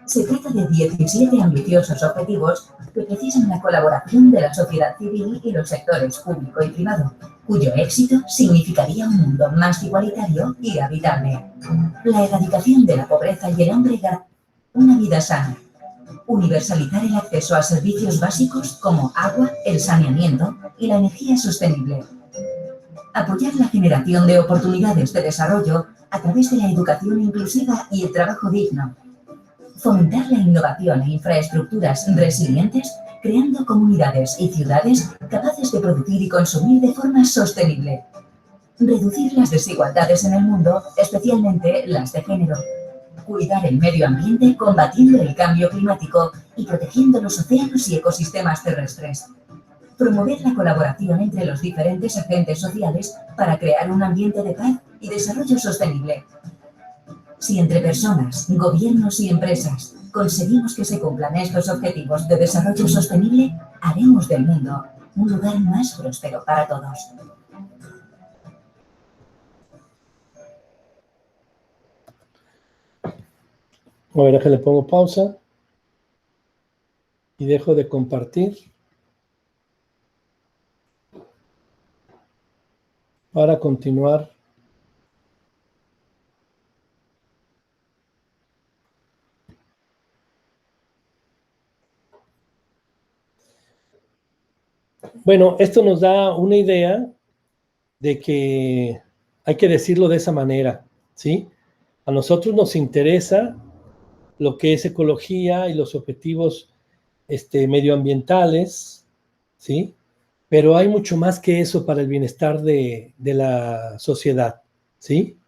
Se trata de 17 ambiciosos objetivos que precisan la colaboración de la sociedad civil y los sectores público y privado, cuyo éxito significaría un mundo más igualitario y habitable. La erradicación de la pobreza y el hambre, una vida sana, universalizar el acceso a servicios básicos como agua, el saneamiento y la energía sostenible. Apoyar la generación de oportunidades de desarrollo a través de la educación inclusiva y el trabajo digno. Fomentar la innovación e infraestructuras resilientes, creando comunidades y ciudades capaces de producir y consumir de forma sostenible. Reducir las desigualdades en el mundo, especialmente las de género. Cuidar el medio ambiente combatiendo el cambio climático y protegiendo los océanos y ecosistemas terrestres. Promover la colaboración entre los diferentes agentes sociales para crear un ambiente de paz y desarrollo sostenible. Si entre personas, gobiernos y empresas conseguimos que se cumplan estos objetivos de desarrollo sostenible, haremos del mundo un lugar más próspero para todos. A ver, acá le pongo pausa y dejo de compartir para continuar. Bueno, esto nos da una idea de que hay que decirlo de esa manera, ¿sí? A nosotros nos interesa lo que es ecología y los objetivos medioambientales, ¿sí? Pero hay mucho más que eso para el bienestar de la sociedad, ¿sí?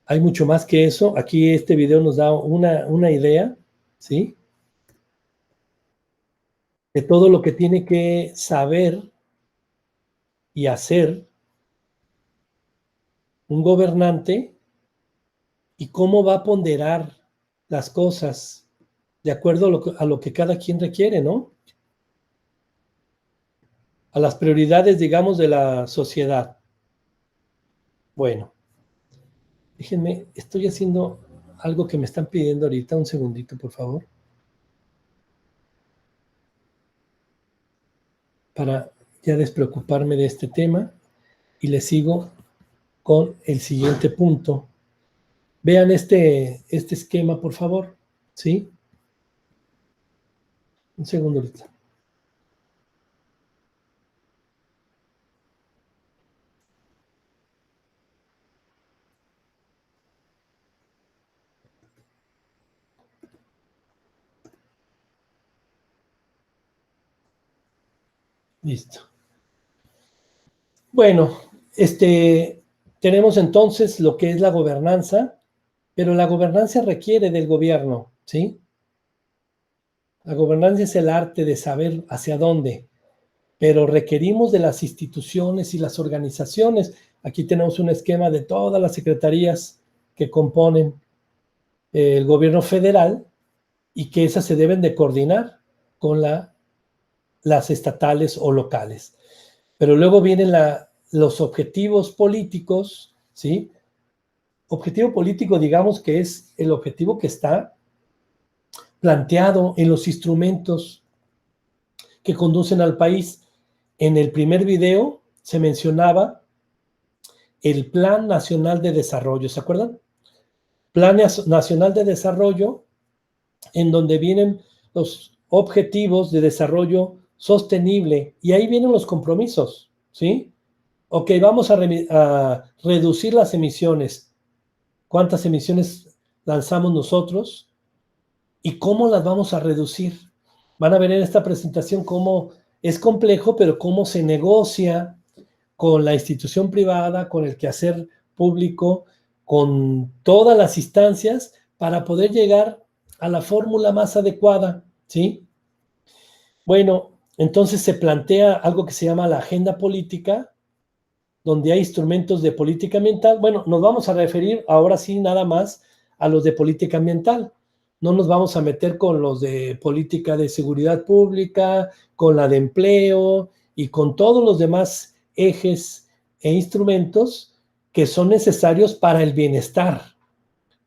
Hay mucho más que eso. Aquí este video nos da una idea, ¿sí? De todo lo que tiene que saber y hacer un gobernante y cómo va a ponderar las cosas de acuerdo a lo que cada quien requiere, ¿no? A las prioridades, digamos, de la sociedad. Bueno, déjenme, estoy haciendo algo que me están pidiendo ahorita, un segundito, por favor. Para ya despreocuparme de este tema y le sigo con el siguiente punto. Vean este esquema, por favor, ¿sí? Un segundo ahorita. Listo. Bueno, tenemos entonces lo que es la gobernanza, pero la gobernanza requiere del gobierno, ¿sí? La gobernanza es el arte de saber hacia dónde, pero requerimos de las instituciones y las organizaciones. Aquí tenemos un esquema de todas las secretarías que componen el gobierno federal y que esas se deben de coordinar con las estatales o locales. Pero luego vienen los objetivos políticos, ¿sí? Objetivo político, digamos que es el objetivo que está planteado en los instrumentos que conducen al país. En el primer video se mencionaba el Plan Nacional de Desarrollo, ¿se acuerdan? Plan Nacional de Desarrollo, en donde vienen los objetivos de desarrollo sostenible, y ahí vienen los compromisos, ¿sí? Ok, vamos a reducir las emisiones. ¿Cuántas emisiones lanzamos nosotros? ¿Y cómo las vamos a reducir? Van a ver en esta presentación cómo es complejo, pero cómo se negocia con la institución privada, con el quehacer público, con todas las instancias para poder llegar a la fórmula más adecuada, ¿sí? Bueno, entonces se plantea algo que se llama la agenda política, donde hay instrumentos de política ambiental. Bueno, nos vamos a referir ahora sí nada más a los de política ambiental. No nos vamos a meter con los de política de seguridad pública, con la de empleo y con todos los demás ejes e instrumentos que son necesarios para el bienestar.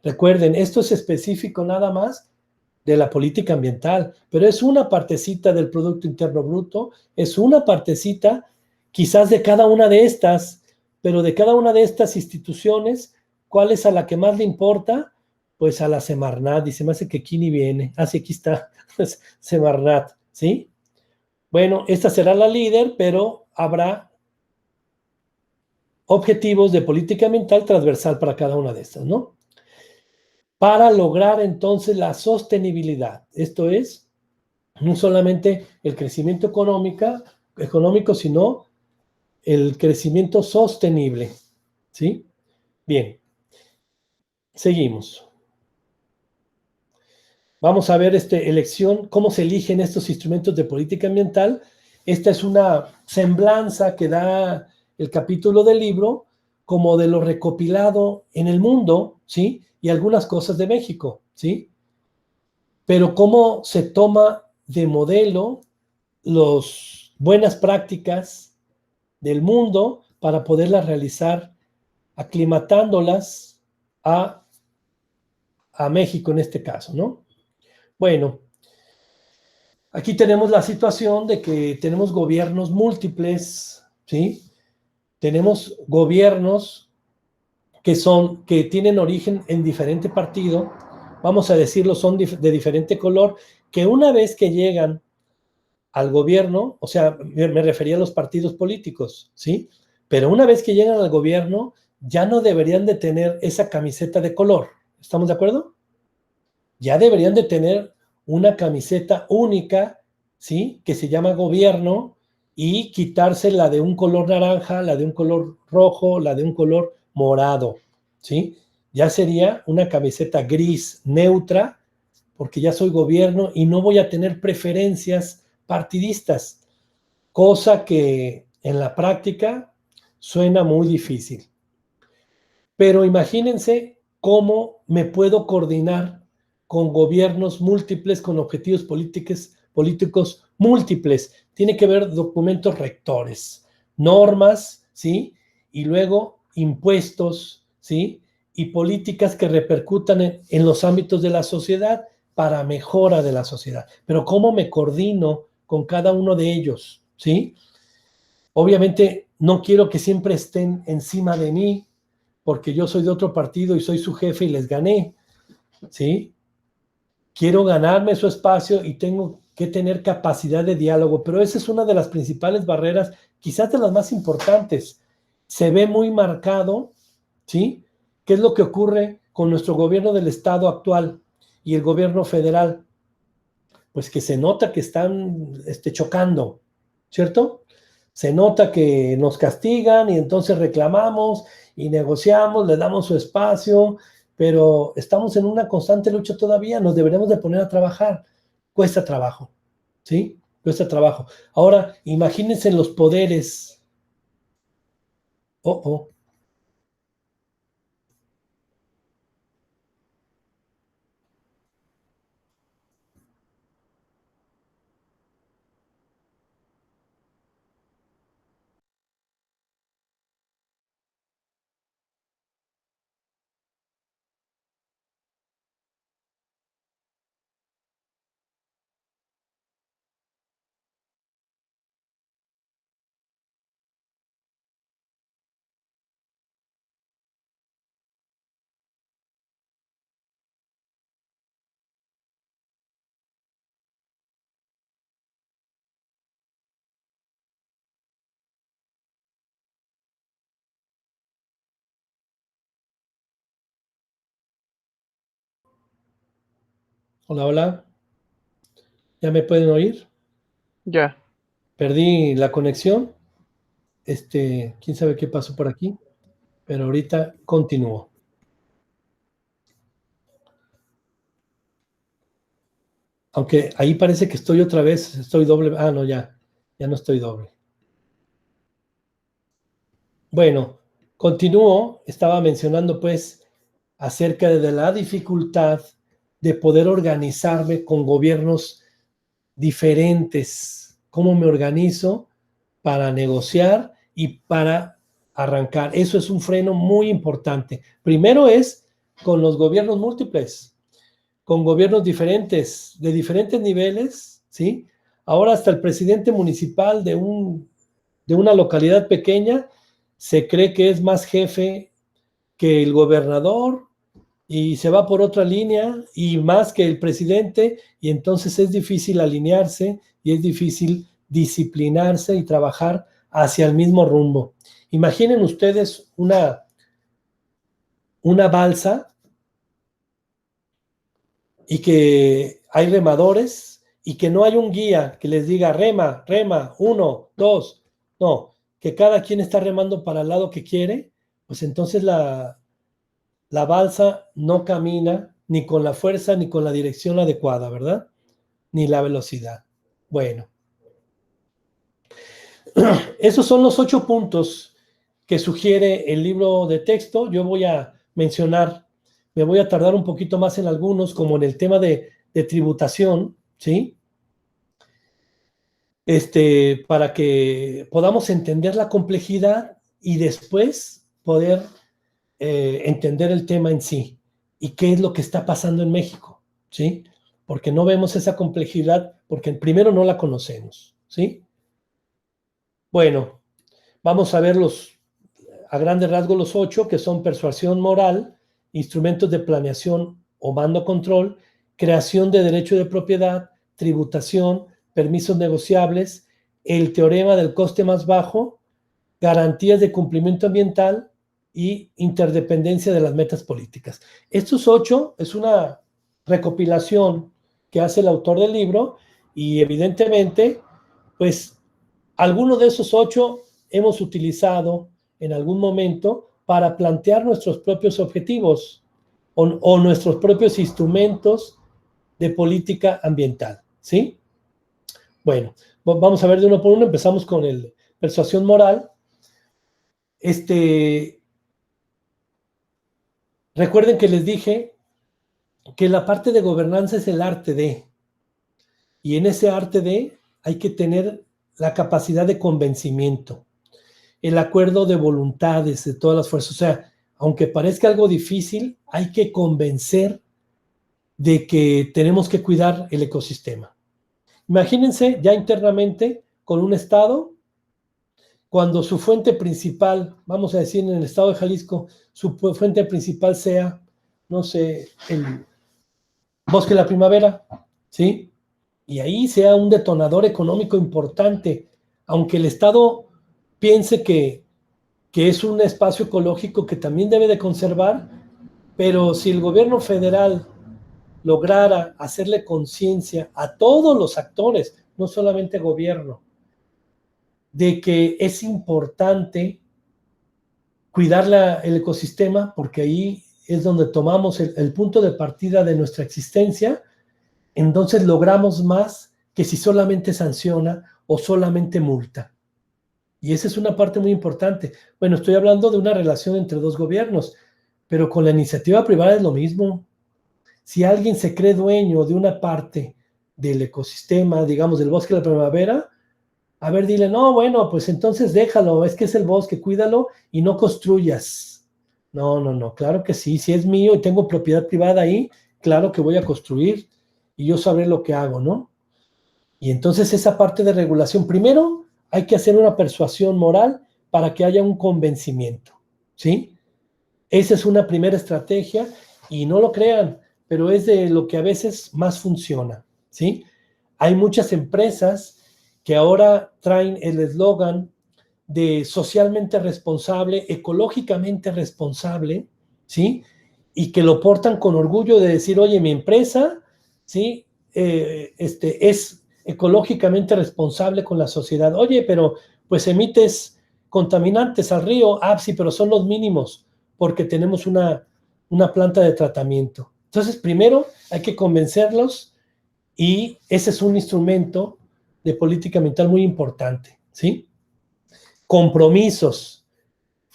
Recuerden, esto es específico nada más de la política ambiental, pero es una partecita del Producto Interno Bruto, es una partecita quizás de cada una de estas, pero de cada una de estas instituciones, ¿cuál es a la que más le importa? Pues a la Semarnat, y se me hace que aquí ni viene, sí, aquí está, Semarnat, ¿sí? Bueno, esta será la líder, pero habrá objetivos de política ambiental transversal para cada una de estas, ¿no? Para lograr entonces la sostenibilidad, esto es, no solamente el crecimiento económico, sino el crecimiento sostenible, ¿sí? Bien, seguimos. Vamos a ver elección, cómo se eligen estos instrumentos de política ambiental. Esta es una semblanza que da el capítulo del libro como de lo recopilado en el mundo, ¿sí? Y algunas cosas de México, ¿sí? Pero cómo se toma de modelo las buenas prácticas del mundo para poderlas realizar, aclimatándolas a México en este caso, ¿no? Bueno, aquí tenemos la situación de que tenemos gobiernos múltiples, ¿sí? Tenemos gobiernos que tienen origen en diferente partido, vamos a decirlo, son de diferente color, que una vez que llegan al gobierno, o sea, me refería a los partidos políticos, ¿sí? Pero una vez que llegan al gobierno, ya no deberían de tener esa camiseta de color. ¿Estamos de acuerdo? Ya deberían de tener una camiseta única, ¿sí? Que se llama gobierno, y quitarse la de un color naranja, la de un color rojo, la de un color morado, ¿sí? Ya sería una camiseta gris neutra, porque ya soy gobierno y no voy a tener preferencias partidistas, cosa que en la práctica suena muy difícil. Pero imagínense cómo me puedo coordinar con gobiernos múltiples, con objetivos políticos múltiples. Tiene que haber documentos rectores, normas, ¿sí? Y luego impuestos, ¿sí? Y políticas que repercutan en los ámbitos de la sociedad para mejora de la sociedad. Pero ¿cómo me coordino con cada uno de ellos? ¿Sí? Obviamente no quiero que siempre estén encima de mí, porque yo soy de otro partido y soy su jefe y les gané, ¿sí? Quiero ganarme su espacio y tengo que tener capacidad de diálogo, pero esa es una de las principales barreras, quizás de las más importantes. Se ve muy marcado, ¿sí? ¿Qué es lo que ocurre con nuestro gobierno del estado actual y el gobierno federal? Pues que se nota que están chocando, ¿cierto? Se nota que nos castigan y entonces reclamamos y negociamos, le damos su espacio, pero estamos en una constante lucha todavía, nos deberemos de poner a trabajar. Cuesta trabajo, ¿sí? Cuesta trabajo. Ahora, imagínense los poderes. Oh, oh. Hola, hola. ¿Ya me pueden oír? Ya. Perdí la conexión. Quién sabe qué pasó por aquí, pero ahorita continúo. Aunque ahí parece que estoy otra vez, estoy doble. Ah, no, ya no estoy doble. Bueno, continúo. Estaba mencionando pues acerca de la dificultad de poder organizarme con gobiernos diferentes. ¿Cómo me organizo para negociar y para arrancar? Eso es un freno muy importante. Primero es con los gobiernos múltiples, con gobiernos diferentes, de diferentes niveles, ¿sí? Ahora hasta el presidente municipal de una localidad pequeña se cree que es más jefe que el gobernador y se va por otra línea y más que el presidente, y entonces es difícil alinearse y es difícil disciplinarse y trabajar hacia el mismo rumbo. Imaginen ustedes una balsa y que hay remadores y que no hay un guía que les diga rema, rema, 1, 2, no, que cada quien está remando para el lado que quiere, pues entonces la balsa no camina ni con la fuerza ni con la dirección adecuada, ¿verdad? Ni la velocidad. Bueno, esos son los 8 puntos que sugiere el libro de texto. Yo voy a mencionar, me voy a tardar un poquito más en algunos, como en el tema de tributación, ¿sí? Para que podamos entender la complejidad y después poder entender el tema en sí y qué es lo que está pasando en México, ¿sí? Porque no vemos esa complejidad, porque primero no la conocemos, ¿sí? Bueno, vamos a ver a grandes rasgos los 8, que son persuasión moral, instrumentos de planeación o mando control, creación de derecho de propiedad, tributación, permisos negociables, el teorema del coste más bajo, garantías de cumplimiento ambiental y interdependencia de las metas políticas. Estos 8 es una recopilación que hace el autor del libro y evidentemente, pues, algunos de esos 8 hemos utilizado en algún momento para plantear nuestros propios objetivos o nuestros propios instrumentos de política ambiental, ¿sí? Bueno, vamos a ver de uno por uno. Empezamos con el persuasión moral. Recuerden que les dije que la parte de gobernanza es el arte de, y en ese arte de hay que tener la capacidad de convencimiento, el acuerdo de voluntades de todas las fuerzas. O sea, aunque parezca algo difícil, hay que convencer de que tenemos que cuidar el ecosistema. Imagínense ya internamente con un estado, cuando su fuente principal, vamos a decir en el estado de Jalisco, su fuente principal sea, no sé, el Bosque de la Primavera, ¿sí? Y ahí sea un detonador económico importante, aunque el Estado piense que es un espacio ecológico que también debe de conservar, pero si el gobierno federal lograra hacerle conciencia a todos los actores, no solamente gobierno, de que es importante cuidar el ecosistema, porque ahí es donde tomamos el punto de partida de nuestra existencia, entonces logramos más que si solamente sanciona o solamente multa. Y esa es una parte muy importante. Bueno, estoy hablando de una relación entre dos gobiernos, pero con la iniciativa privada es lo mismo. Si alguien se cree dueño de una parte del ecosistema, digamos, del Bosque de la Primavera, a ver, dile, no, bueno, pues entonces déjalo, es que es el bosque, cuídalo y no construyas. No, claro que sí, si es mío y tengo propiedad privada ahí, claro que voy a construir y yo sabré lo que hago, ¿no? Y entonces esa parte de regulación, primero hay que hacer una persuasión moral para que haya un convencimiento, ¿sí? Esa es una primera estrategia y no lo crean, pero es de lo que a veces más funciona, ¿sí? Hay muchas empresas que ahora traen el eslogan de socialmente responsable, ecológicamente responsable, ¿sí? Y que lo portan con orgullo de decir, oye, mi empresa ¿sí? Es ecológicamente responsable con la sociedad. Oye, pero pues emites contaminantes al río. Ah, sí, pero son los mínimos porque tenemos una planta de tratamiento. Entonces, primero hay que convencerlos y ese es un instrumento de política ambiental muy importante, ¿sí? Compromisos,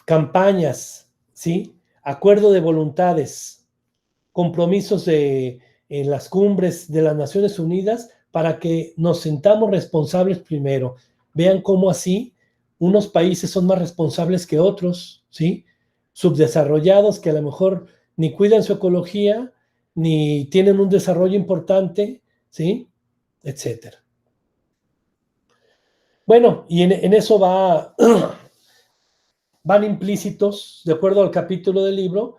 campañas, ¿sí? Acuerdo de voluntades, compromisos en las cumbres de las Naciones Unidas para que nos sintamos responsables primero. Vean cómo así unos países son más responsables que otros, ¿sí? Subdesarrollados que a lo mejor ni cuidan su ecología, ni tienen un desarrollo importante, ¿sí? Etcétera. Bueno, y en eso van implícitos, de acuerdo al capítulo del libro,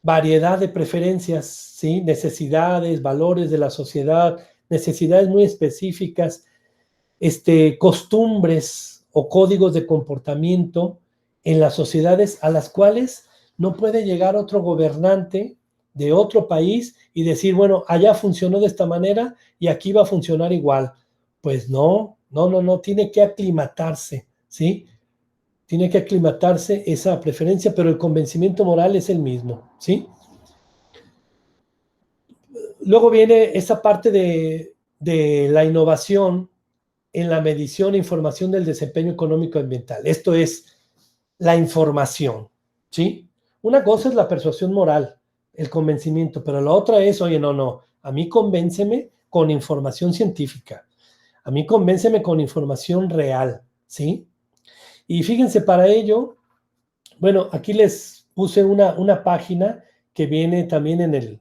variedad de preferencias, ¿sí? Necesidades, valores de la sociedad, necesidades muy específicas, costumbres o códigos de comportamiento en las sociedades a las cuales no puede llegar otro gobernante de otro país y decir, bueno, allá funcionó de esta manera y aquí va a funcionar igual. Pues no, tiene que aclimatarse, ¿sí? Tiene que aclimatarse esa preferencia, pero el convencimiento moral es el mismo, ¿sí? Luego viene esa parte de la innovación en la medición e información del desempeño económico ambiental. Esto es la información, ¿sí? Una cosa es la persuasión moral, el convencimiento, pero la otra es, oye, no, a mí convénceme con información científica, a mí convénceme con información real, ¿sí? Y fíjense, para ello, bueno, aquí les puse una página que viene también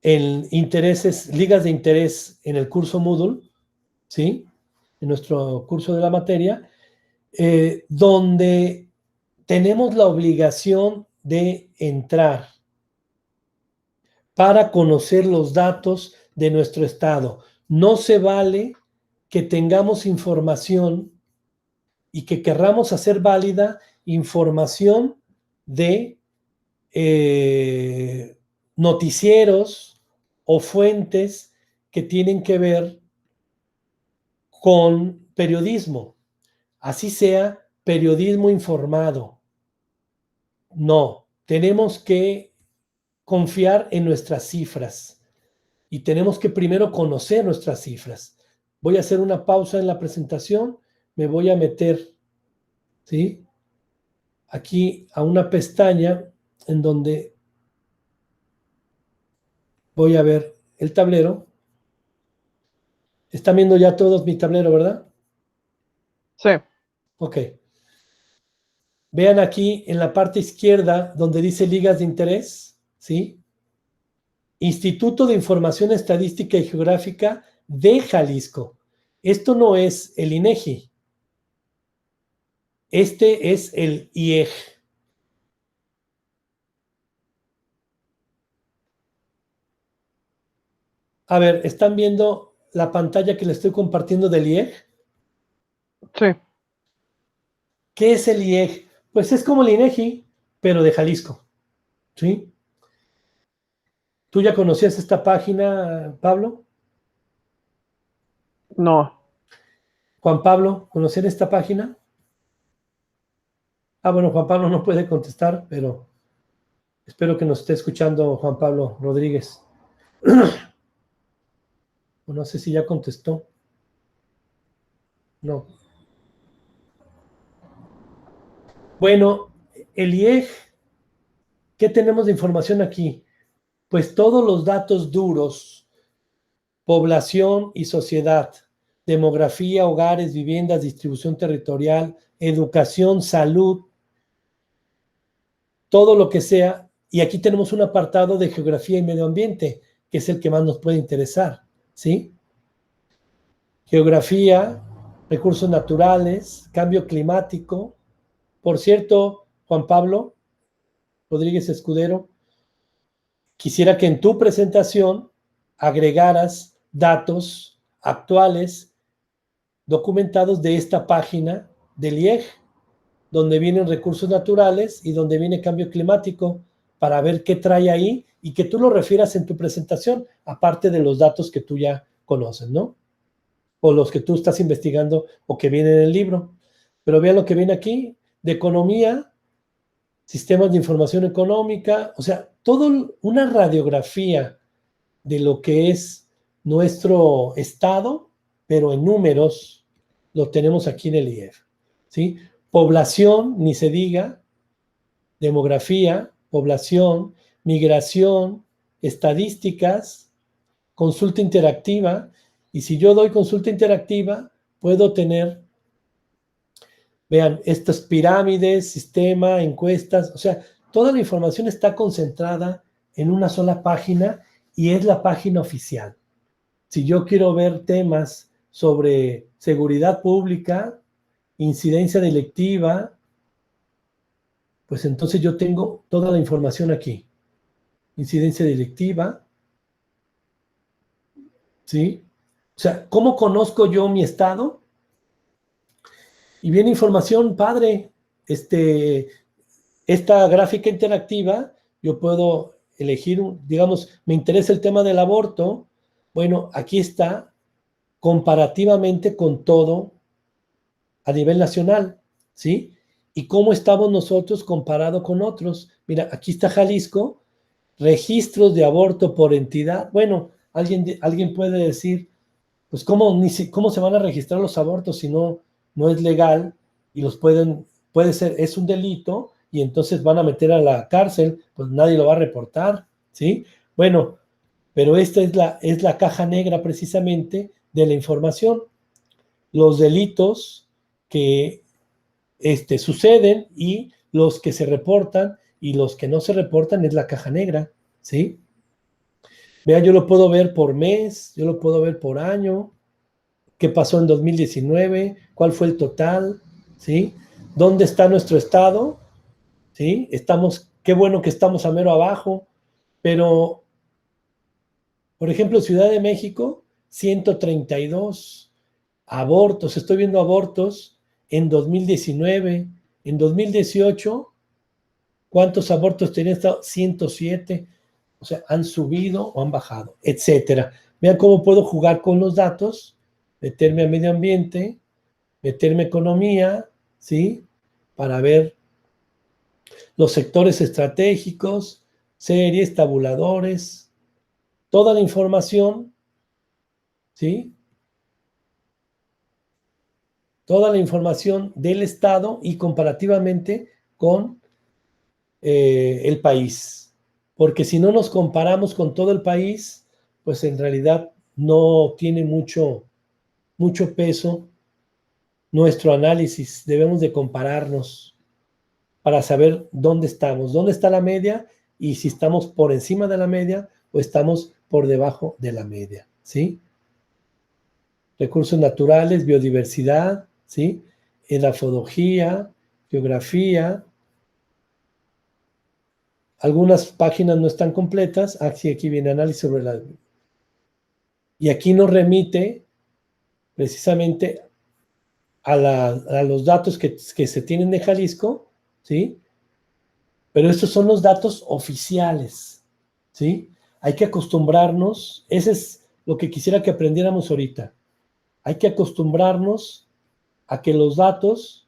en intereses, ligas de interés en el curso Moodle, ¿sí? En nuestro curso de la materia, donde tenemos la obligación de entrar para conocer los datos de nuestro estado. No se vale que tengamos información y que querramos hacer válida información de noticieros o fuentes que tienen que ver con periodismo, así sea periodismo informado. No, tenemos que confiar en nuestras cifras y tenemos que primero conocer nuestras cifras. Voy a hacer una pausa en la presentación, me voy a meter, ¿sí? Aquí a una pestaña en donde voy a ver el tablero. Están viendo ya todos mi tablero, ¿verdad? Sí. Ok. Vean aquí en la parte izquierda donde dice ligas de interés, ¿sí? Instituto de Información Estadística y Geográfica de Jalisco. Esto no es el INEGI. Este es el IEG. A ver, ¿están viendo la pantalla que les estoy compartiendo del IEG? Sí. ¿Qué es el IEG? Pues es como el INEGI, pero de Jalisco, ¿sí? ¿Tú ya conocías esta página, Pablo? No. Juan Pablo, ¿conocían esta página? Ah, bueno, Juan Pablo no puede contestar, pero espero que nos esté escuchando Juan Pablo Rodríguez. No sé si ya contestó. No. Bueno, el IEG, ¿qué tenemos de información aquí? Pues todos los datos duros, población y sociedad, demografía, hogares, viviendas, distribución territorial, educación, salud, todo lo que sea. Y aquí tenemos un apartado de geografía y medio ambiente, que es el que más nos puede interesar, ¿sí? Geografía, recursos naturales, cambio climático. Por cierto, Juan Pablo Rodríguez Escudero, quisiera que en tu presentación agregaras datos actuales documentados de esta página del IEG, donde vienen recursos naturales y donde viene cambio climático, para ver qué trae ahí y que tú lo refieras en tu presentación, aparte de los datos que tú ya conoces, ¿no? O los que tú estás investigando o que vienen en el libro. Pero vean lo que viene aquí, de economía, sistemas de información económica, o sea, toda una radiografía de lo que es nuestro estado, pero en números, lo tenemos aquí en el IEF, ¿sí? Población, ni se diga, demografía, población, migración, estadísticas, consulta interactiva, y si yo doy consulta interactiva, puedo tener, vean, estas pirámides, sistema, encuestas, o sea, toda la información está concentrada en una sola página y es la página oficial. Si yo quiero ver temas sobre seguridad pública, incidencia delictiva, pues entonces yo tengo toda la información aquí. Incidencia delictiva, ¿sí? O sea, ¿cómo conozco yo mi estado? Y viene información, padre, esta gráfica interactiva, yo puedo elegir, digamos, me interesa el tema del aborto, bueno, aquí está comparativamente con todo a nivel nacional, ¿sí? Y cómo estamos nosotros comparado con otros. Mira, aquí está Jalisco, registros de aborto por entidad. Bueno, alguien puede decir, pues ¿cómo se van a registrar los abortos si no es legal y puede ser, es un delito y entonces van a meter a la cárcel, pues nadie lo va a reportar, ¿sí? Bueno, pero esta es la caja negra precisamente de la información. Los delitos que suceden y los que se reportan y los que no se reportan es la caja negra, ¿sí? Vean, yo lo puedo ver por mes, yo lo puedo ver por año, qué pasó en 2019, cuál fue el total, ¿sí? ¿Dónde está nuestro estado? ¿Sí? Qué bueno que estamos a mero abajo, pero, por ejemplo, Ciudad de México, 132 abortos, estoy viendo abortos en 2019, en 2018, ¿cuántos abortos tenían estado? 107, o sea, han subido o han bajado, etcétera. Vean cómo puedo jugar con los datos, meterme a medio ambiente, meterme a economía, ¿sí? Para ver los sectores estratégicos, series, tabuladores, toda la información, ¿sí? Toda la información del Estado y comparativamente con el país. Porque si no nos comparamos con todo el país, pues en realidad no tiene mucho peso nuestro análisis. Debemos de compararnos para saber dónde estamos, dónde está la media y si estamos por encima de la media o estamos por debajo de la media, ¿sí? Recursos naturales, biodiversidad, ¿sí? Edafodología, geografía. Algunas páginas no están completas. Aquí viene análisis sobre la... Y aquí nos remite precisamente a los datos que se tienen de Jalisco, ¿sí? Pero estos son los datos oficiales, ¿sí? Hay que acostumbrarnos, ese es lo que quisiera que aprendiéramos ahorita. Hay que acostumbrarnos a que los datos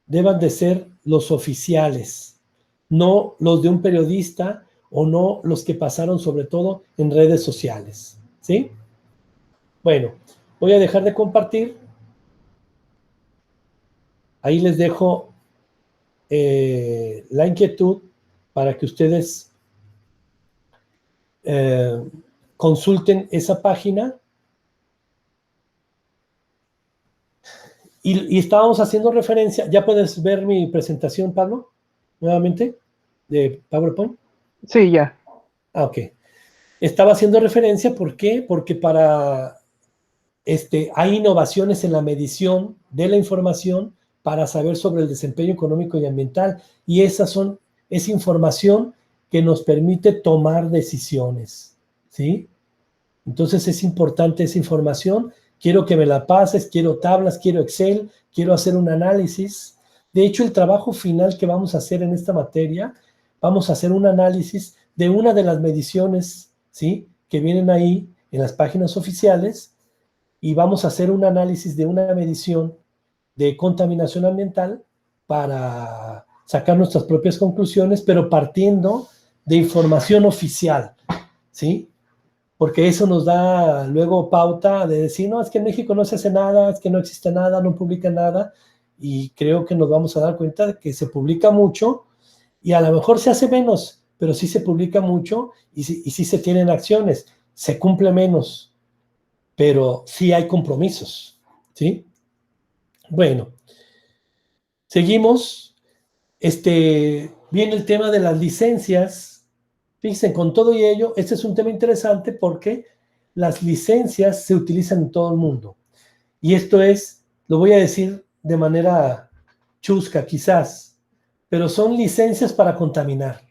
deban de ser los oficiales, no los de un periodista o no los que pasaron sobre todo en redes sociales, ¿sí? Bueno, voy a dejar de compartir. Ahí les dejo la inquietud para que ustedes consulten esa página. Y estábamos haciendo referencia, ¿ya puedes ver mi presentación, Pablo? Nuevamente, de PowerPoint. Sí, ya. Ah, ok. Estaba haciendo referencia, ¿por qué? Porque hay innovaciones en la medición de la información para saber sobre el desempeño económico y ambiental. Y es información que nos permite tomar decisiones, ¿sí? Entonces es importante esa información. Quiero que me la pases, quiero tablas, quiero Excel, quiero hacer un análisis. De hecho, el trabajo final que vamos a hacer en esta materia vamos a hacer un análisis de una de las mediciones, ¿sí?, que vienen ahí en las páginas oficiales, y vamos a hacer un análisis de una medición de contaminación ambiental para sacar nuestras propias conclusiones, pero partiendo de información oficial, ¿sí? Porque eso nos da luego pauta de decir, no, es que en México no se hace nada, es que no existe nada, no publica nada, y creo que nos vamos a dar cuenta de que se publica mucho, y a lo mejor se hace menos, pero sí se publica mucho, y sí se tienen acciones, se cumple menos, pero sí hay compromisos, ¿sí? Bueno, seguimos. Viene el tema de las licencias. Fíjense, con todo y ello, este es un tema interesante porque las licencias se utilizan en todo el mundo. Y esto es, lo voy a decir de manera chusca quizás, pero son licencias para contaminar.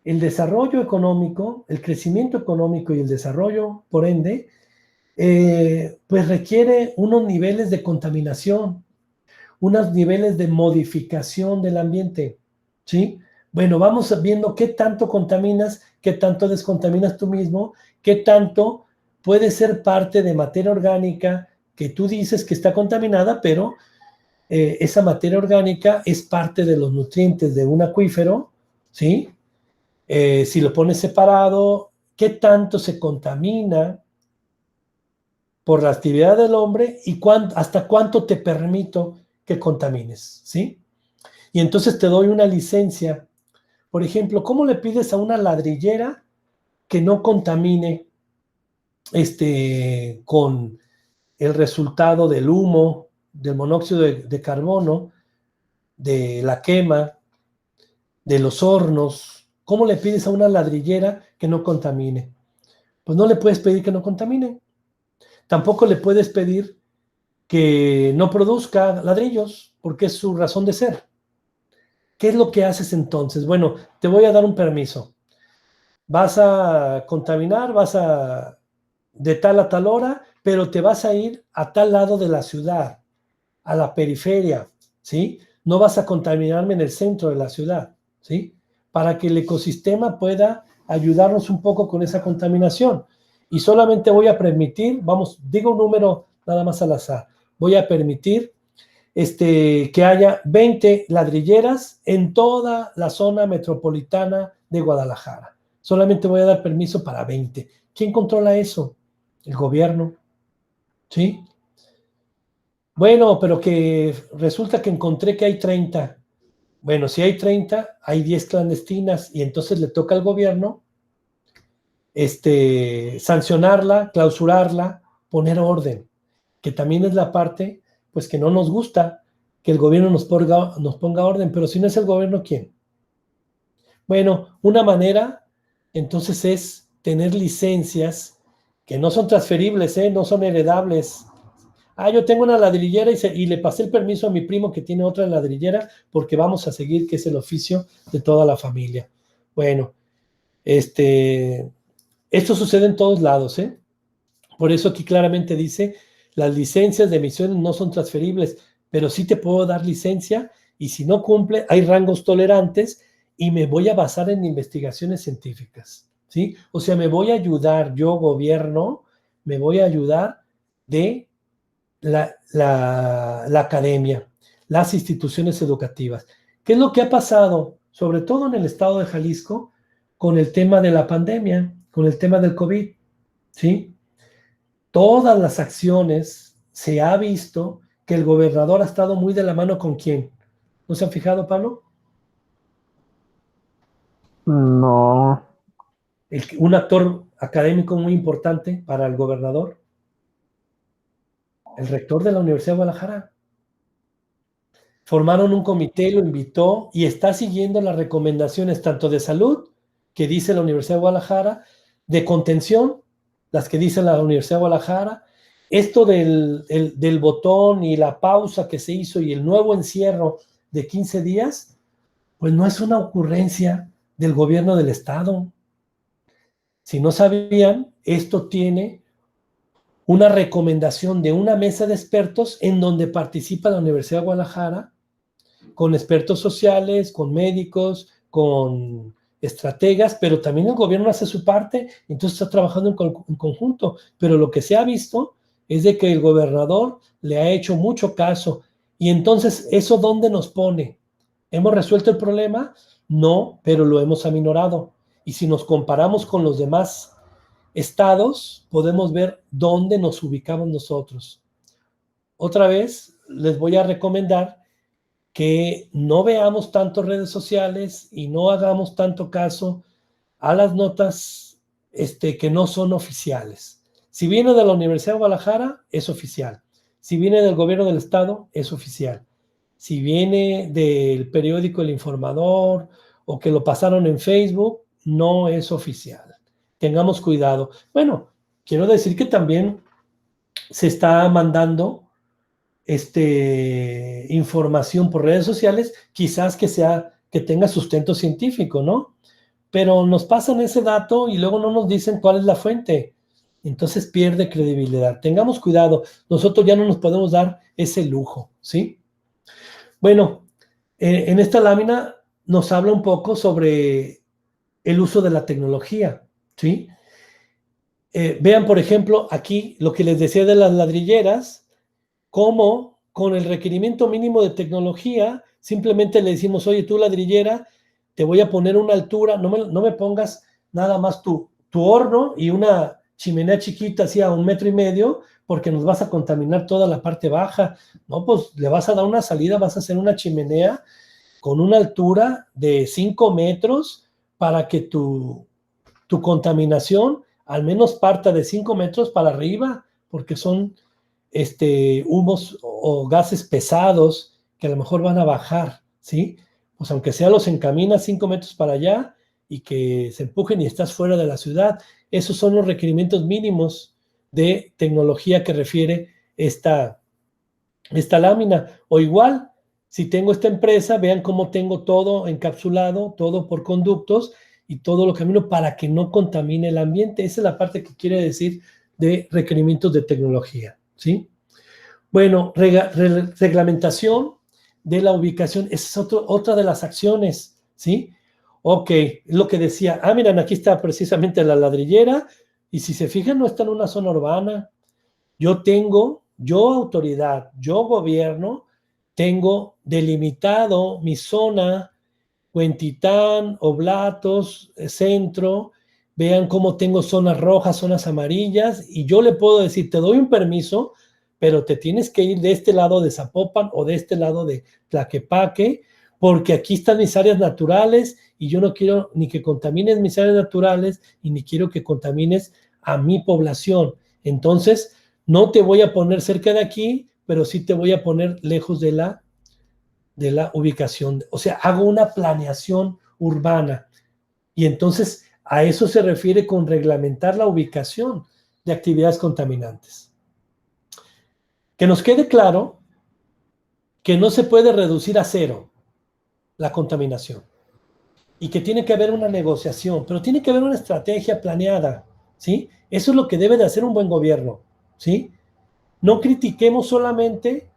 El desarrollo económico, el crecimiento económico y el desarrollo, por ende, pues requiere unos niveles de contaminación, unos niveles de modificación del ambiente, ¿sí? Bueno, vamos viendo qué tanto contaminas, qué tanto descontaminas tú mismo, qué tanto puede ser parte de materia orgánica que tú dices que está contaminada, pero esa materia orgánica es parte de los nutrientes de un acuífero, ¿sí? Si lo pones separado, qué tanto se contamina por la actividad del hombre y hasta cuánto te permito que contamines, ¿sí? Y entonces te doy una licencia. Por ejemplo, ¿cómo le pides a una ladrillera que no contamine con el resultado del humo, del monóxido de carbono, de la quema, de los hornos? ¿Cómo le pides a una ladrillera que no contamine? Pues no le puedes pedir que no contamine. Tampoco le puedes pedir que no produzca ladrillos, porque es su razón de ser. ¿Qué es lo que haces entonces? Bueno, te voy a dar un permiso. Vas a contaminar, de tal a tal hora, pero te vas a ir a tal lado de la ciudad, a la periferia, ¿sí? No vas a contaminarme en el centro de la ciudad, ¿sí? Para que el ecosistema pueda ayudarnos un poco con esa contaminación. Y solamente voy a permitir, digo un número nada más al azar, voy a permitir que haya 20 ladrilleras en toda la zona metropolitana de Guadalajara. Solamente voy a dar permiso para 20. ¿Quién controla eso? El gobierno, ¿sí? Bueno, pero que resulta que encontré que hay 30. Bueno, si hay 30, hay 10 clandestinas, y entonces le toca al gobierno sancionarla, clausurarla, poner orden, que también es la parte, pues, que no nos gusta, que el gobierno nos ponga orden, pero si no es el gobierno, ¿quién? Bueno, una manera, entonces, es tener licencias que no son transferibles, no son heredables. Yo tengo una ladrillera y le pasé el permiso a mi primo que tiene otra ladrillera porque vamos a seguir, que es el oficio de toda la familia. Bueno, esto sucede en todos lados, ¿eh? Por eso aquí claramente dice, las licencias de emisiones no son transferibles, pero sí te puedo dar licencia, y si no cumple, hay rangos tolerantes, y me voy a basar en investigaciones científicas, ¿sí? O sea, me voy a ayudar, yo, gobierno, me voy a ayudar de la academia, las instituciones educativas. ¿Qué es lo que ha pasado, sobre todo en el estado de Jalisco, con el tema de la pandemia, con el tema del COVID, ¿sí? Todas las acciones, se ha visto que el gobernador ha estado muy de la mano con quién. ¿No se han fijado, Pablo? No. Un actor académico muy importante para el gobernador, el rector de la Universidad de Guadalajara. Formaron un comité, lo invitó y está siguiendo las recomendaciones tanto de salud, que dice la Universidad de Guadalajara, de contención, las que dice la Universidad de Guadalajara. Esto del botón y la pausa que se hizo y el nuevo encierro de 15 días, pues no es una ocurrencia del gobierno del estado. Si no sabían, esto tiene una recomendación de una mesa de expertos en donde participa la Universidad de Guadalajara, con expertos sociales, con médicos, con estrategas, pero también el gobierno hace su parte, entonces está trabajando en conjunto. Pero lo que se ha visto es de que el gobernador le ha hecho mucho caso. Y entonces, ¿eso dónde nos pone? ¿Hemos resuelto el problema? No, pero lo hemos aminorado. Y si nos comparamos con los demás estados, podemos ver dónde nos ubicamos nosotros. Otra vez, les voy a recomendar que no veamos tanto redes sociales y no hagamos tanto caso a las notas que no son oficiales. Si viene de la Universidad de Guadalajara, es oficial. Si viene del gobierno del estado, es oficial. Si viene del periódico El Informador o que lo pasaron en Facebook, no es oficial. Tengamos cuidado. Bueno, quiero decir que también se está mandando información por redes sociales, quizás que tenga sustento científico, ¿no? Pero nos pasan ese dato y luego no nos dicen cuál es la fuente. Entonces pierde credibilidad. Tengamos cuidado. Nosotros ya no nos podemos dar ese lujo, ¿sí? Bueno, en esta lámina nos habla un poco sobre el uso de la tecnología, ¿sí? Vean, por ejemplo, aquí lo que les decía de las ladrilleras, cómo con el requerimiento mínimo de tecnología, simplemente le decimos, oye, tú ladrillera, te voy a poner una altura, no me pongas nada más tu horno y una chimenea chiquita así a 1,5 metros, porque nos vas a contaminar toda la parte baja. No, pues le vas a dar una salida, vas a hacer una chimenea con una altura de 5 metros para que tu contaminación al menos parta de 5 metros para arriba, porque son humos o gases pesados que a lo mejor van a bajar, ¿sí? Pues aunque sea los encamina 5 metros para allá y que se empujen y estás fuera de la ciudad. Esos son los requerimientos mínimos de tecnología que refiere esta lámina. O igual, si tengo esta empresa, vean cómo tengo todo encapsulado, todo por conductos y todo lo camino para que no contamine el ambiente. Esa es la parte que quiere decir de requerimientos de tecnología, ¿sí? Bueno, reglamentación de la ubicación, esa es otra de las acciones, ¿sí? Ok, lo que decía, miren, aquí está precisamente la ladrillera, y si se fijan, no está en una zona urbana. Yo autoridad, yo gobierno, tengo delimitado mi zona, Huentitán, Oblatos, centro, vean cómo tengo zonas rojas, zonas amarillas, y yo le puedo decir, te doy un permiso, pero te tienes que ir de este lado de Zapopan o de este lado de Tlaquepaque, porque aquí están mis áreas naturales y yo no quiero ni que contamines mis áreas naturales y ni quiero que contamines a mi población. Entonces, no te voy a poner cerca de aquí, pero sí te voy a poner lejos de la ubicación. O sea, hago una planeación urbana. Y entonces a eso se refiere con reglamentar la ubicación de actividades contaminantes. Que nos quede claro que no se puede reducir a cero la contaminación y que tiene que haber una negociación, pero tiene que haber una estrategia planeada, ¿sí? Eso es lo que debe de hacer un buen gobierno, ¿sí? No critiquemos solamente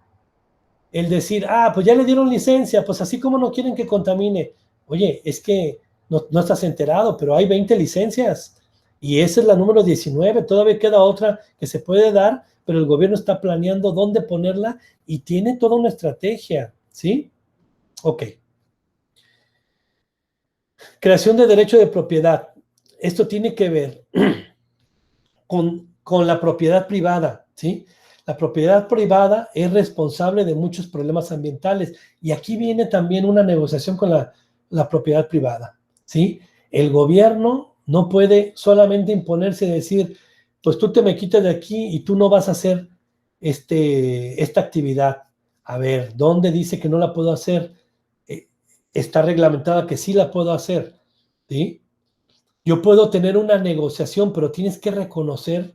el decir, pues ya le dieron licencia, pues así como no quieren que contamine. Oye, es que no estás enterado, pero hay 20 licencias y esa es la número 19, todavía queda otra que se puede dar, pero el gobierno está planeando dónde ponerla y tiene toda una estrategia, ¿sí? Ok. Creación de derecho de propiedad. Esto tiene que ver con la propiedad privada, ¿sí? La propiedad privada es responsable de muchos problemas ambientales y aquí viene también una negociación con la propiedad privada, ¿sí? El gobierno no puede solamente imponerse y decir, pues tú te me quitas de aquí y tú no vas a hacer esta actividad. A ver, ¿dónde dice que no la puedo hacer? Está reglamentada que sí la puedo hacer, ¿sí? Yo puedo tener una negociación, pero tienes que reconocer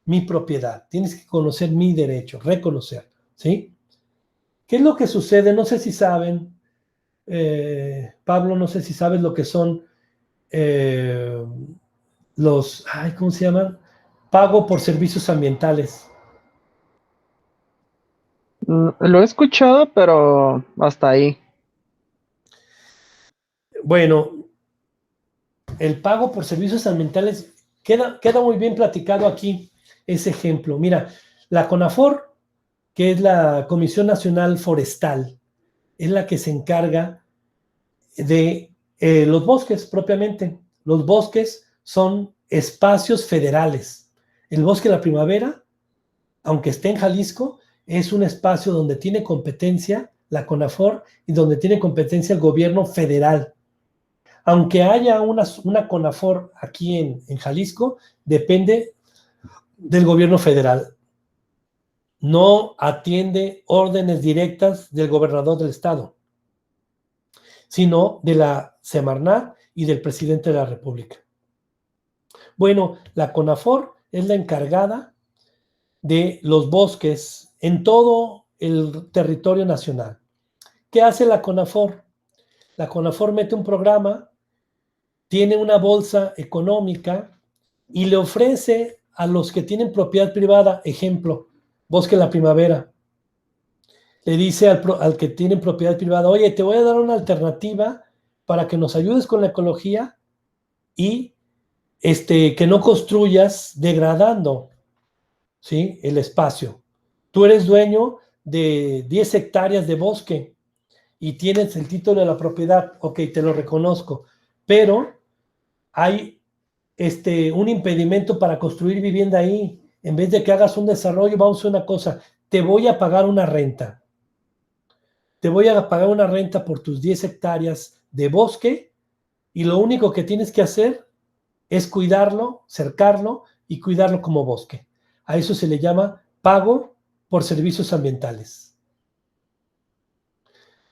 mi propiedad, tienes que conocer mi derecho, reconocer, ¿sí? ¿Qué es lo que sucede? No sé si saben, Pablo, no sé si sabes lo que son ¿cómo se llaman? Pago por servicios ambientales. Lo he escuchado, pero hasta ahí. Bueno, el pago por servicios ambientales queda muy bien platicado aquí, ese ejemplo. Mira, la CONAFOR, que es la Comisión Nacional Forestal, es la que se encarga de los bosques propiamente. Los bosques son espacios federales. El Bosque de la Primavera, aunque esté en Jalisco, es un espacio donde tiene competencia la CONAFOR y donde tiene competencia el gobierno federal. Aunque haya una CONAFOR aquí en Jalisco, depende del gobierno federal. No atiende órdenes directas del gobernador del estado, sino de la Semarnat y del presidente de la República. Bueno, la CONAFOR es la encargada de los bosques en todo el territorio nacional. ¿Qué hace la CONAFOR? La CONAFOR mete un programa, tiene una bolsa económica y le ofrece a los que tienen propiedad privada, ejemplo, Bosque de la Primavera, le dice al que tiene propiedad privada, oye, te voy a dar una alternativa para que nos ayudes con la ecología y que no construyas degradando, ¿sí?, el espacio. Tú eres dueño de 10 hectáreas de bosque y tienes el título de la propiedad, ok, te lo reconozco, pero hay un impedimento para construir vivienda ahí. En vez de que hagas un desarrollo, vamos a hacer una cosa, te voy a pagar una renta. Te voy a pagar una renta por tus 10 hectáreas de bosque y lo único que tienes que hacer es cuidarlo, cercarlo y cuidarlo como bosque. A eso se le llama pago por servicios ambientales.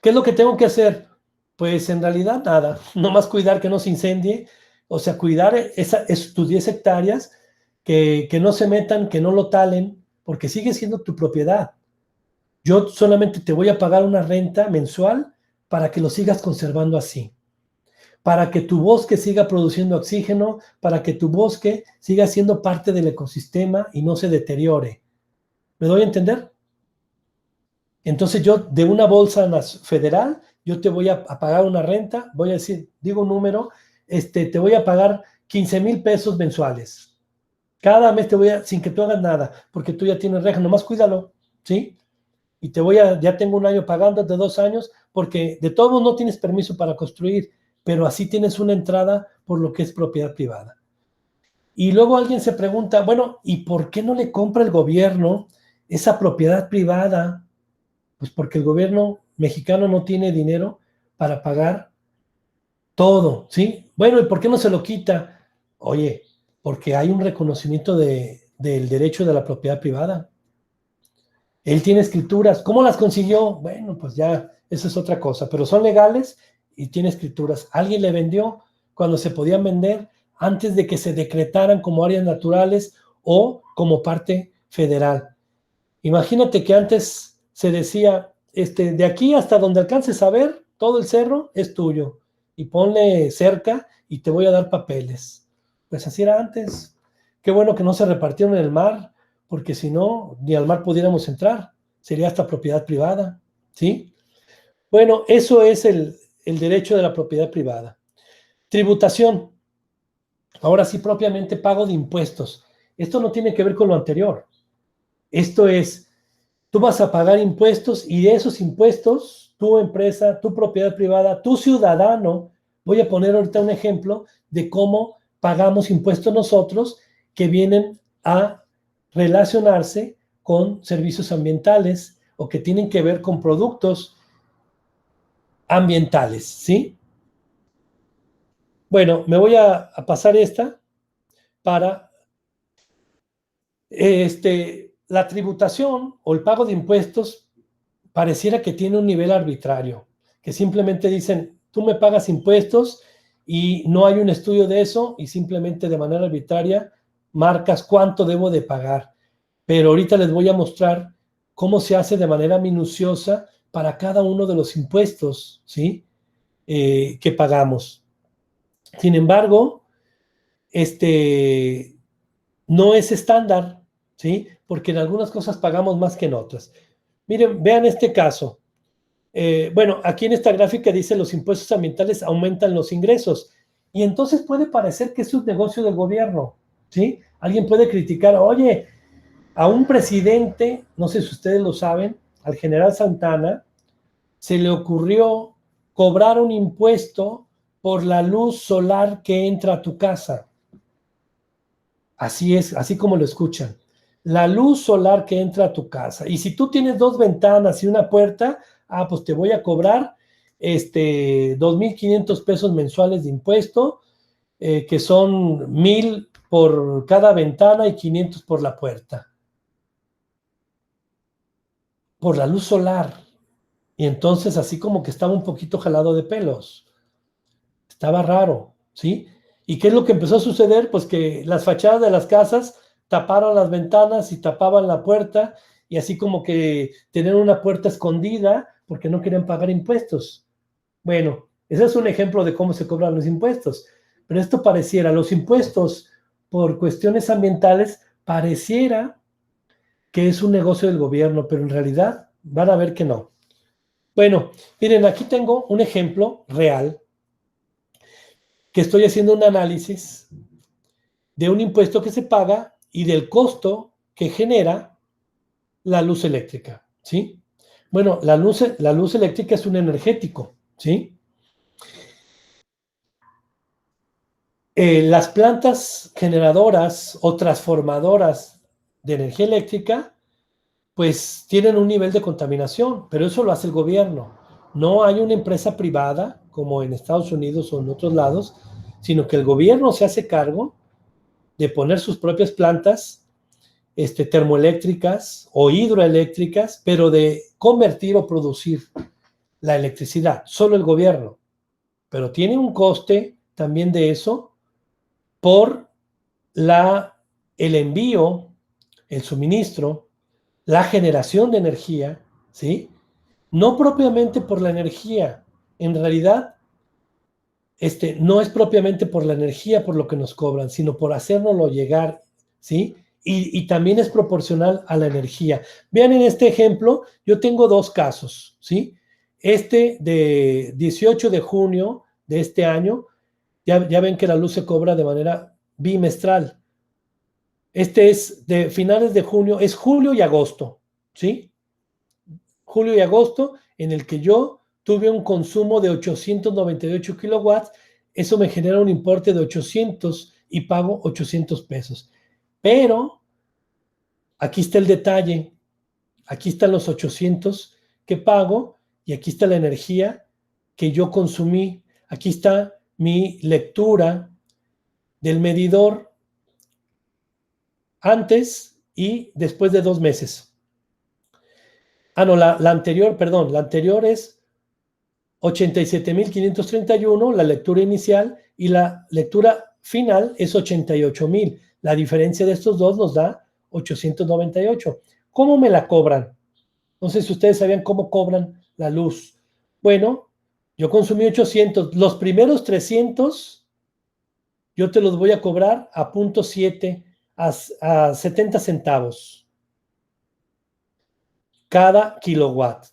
¿Qué es lo que tengo que hacer? Pues en realidad nada, nomás cuidar que no se incendie, o sea, cuidar tus 10 hectáreas, que no se metan, que no lo talen, porque sigue siendo tu propiedad. Yo solamente te voy a pagar una renta mensual para que lo sigas conservando así, para que tu bosque siga produciendo oxígeno, para que tu bosque siga siendo parte del ecosistema y no se deteriore. ¿Me doy a entender? Entonces yo, de una bolsa federal, yo te voy a pagar una renta, voy a decir, digo un número, te voy a pagar 15,000 pesos mensuales. Cada mes te voy a, sin que tú hagas nada, porque tú ya tienes reja, nomás cuídalo, ¿sí? Y ya tengo un año pagando, de 2 años, porque de todos modos no tienes permiso para construir, pero así tienes una entrada por lo que es propiedad privada. Y luego alguien se pregunta, bueno, ¿y por qué no le compra el gobierno esa propiedad privada? Pues porque el gobierno mexicano no tiene dinero para pagar todo, ¿sí? Bueno, ¿y por qué no se lo quita? Oye, porque hay un reconocimiento del derecho de la propiedad privada. Él tiene escrituras. ¿Cómo las consiguió? Bueno, pues ya, eso es otra cosa, pero son legales y tiene escrituras. Alguien le vendió cuando se podían vender antes de que se decretaran como áreas naturales o como parte federal. Imagínate que antes se decía, de aquí hasta donde alcances a ver, todo el cerro es tuyo y ponle cerca y te voy a dar papeles. Pues así era antes. Qué bueno que no se repartieron en el mar, porque si no, ni al mar pudiéramos entrar. Sería hasta propiedad privada, ¿sí? Bueno, eso es el derecho de la propiedad privada. Tributación. Ahora sí, propiamente pago de impuestos. Esto no tiene que ver con lo anterior. Esto es, tú vas a pagar impuestos y de esos impuestos, tu empresa, tu propiedad privada, tu ciudadano, voy a poner ahorita un ejemplo de cómo pagamos impuestos nosotros que vienen a relacionarse con servicios ambientales o que tienen que ver con productos ambientales, ¿sí? Bueno, me voy a pasar esta para la tributación o el pago de impuestos pareciera que tiene un nivel arbitrario, que simplemente dicen, tú me pagas impuestos y no hay un estudio de eso y simplemente de manera arbitraria marcas cuánto debo de pagar. Pero ahorita les voy a mostrar cómo se hace de manera minuciosa para cada uno de los impuestos, ¿sí? Que pagamos. Sin embargo, no es estándar, ¿sí? Porque en algunas cosas pagamos más que en otras. Miren, vean este caso. Bueno, aquí en esta gráfica dice los impuestos ambientales aumentan los ingresos. Y entonces puede parecer que es un negocio del gobierno, ¿sí? Alguien puede criticar, oye, a un presidente, no sé si ustedes lo saben, al general Santana, se le ocurrió cobrar un impuesto por la luz solar que entra a tu casa. Así es, así como lo escuchan. La luz solar que entra a tu casa. Y si tú tienes 2 ventanas y una puerta, pues te voy a cobrar 2,500 pesos mensuales de impuesto, que son 1,000 por cada ventana y 500 por la puerta. Por la luz solar. Y entonces así como que estaba un poquito jalado de pelos. Estaba raro, ¿sí? ¿Y qué es lo que empezó a suceder? Pues que las fachadas de las casas taparon las ventanas y tapaban la puerta, y así como que tenían una puerta escondida porque no querían pagar impuestos. Bueno, ese es un ejemplo de cómo se cobran los impuestos. Pero esto pareciera, los impuestos por cuestiones ambientales, pareciera que es un negocio del gobierno, pero en realidad van a ver que no. Bueno, miren, aquí tengo un ejemplo real que estoy haciendo un análisis de un impuesto que se paga y del costo que genera la luz eléctrica, ¿sí? Bueno, la luz eléctrica es un energético, ¿sí? Las plantas generadoras o transformadoras de energía eléctrica, pues tienen un nivel de contaminación, pero eso lo hace el gobierno. No hay una empresa privada, como en Estados Unidos o en otros lados, sino que el gobierno se hace cargo de poner sus propias plantas termoeléctricas o hidroeléctricas, pero de convertir o producir la electricidad, solo el gobierno. Pero tiene un coste también de eso por el envío, el suministro, la generación de energía, ¿sí? No propiamente por la energía, en realidad no es propiamente por la energía por lo que nos cobran, sino por hacérnoslo llegar, ¿sí? Y también es proporcional a la energía. Vean en este ejemplo, yo tengo 2 casos, ¿sí? De 18 de junio de este año, ya ven que la luz se cobra de manera bimestral. Es de finales de junio, es julio y agosto, ¿sí? Julio y agosto, en el que yo tuve un consumo de 898 kilowatts, eso me genera un importe de 800 y pago 800 pesos. Pero aquí está el detalle, aquí están los 800 que pago y aquí está la energía que yo consumí. Aquí está mi lectura del medidor antes y después de 2 meses. No, la anterior es 87,531, la lectura inicial, y la lectura final es 88,000. La diferencia de estos dos nos da 898. ¿Cómo me la cobran? No sé si ustedes sabían cómo cobran la luz. Bueno, yo consumí 800. Los primeros 300 yo te los voy a cobrar a 0.7, a 70 centavos cada kilowatt.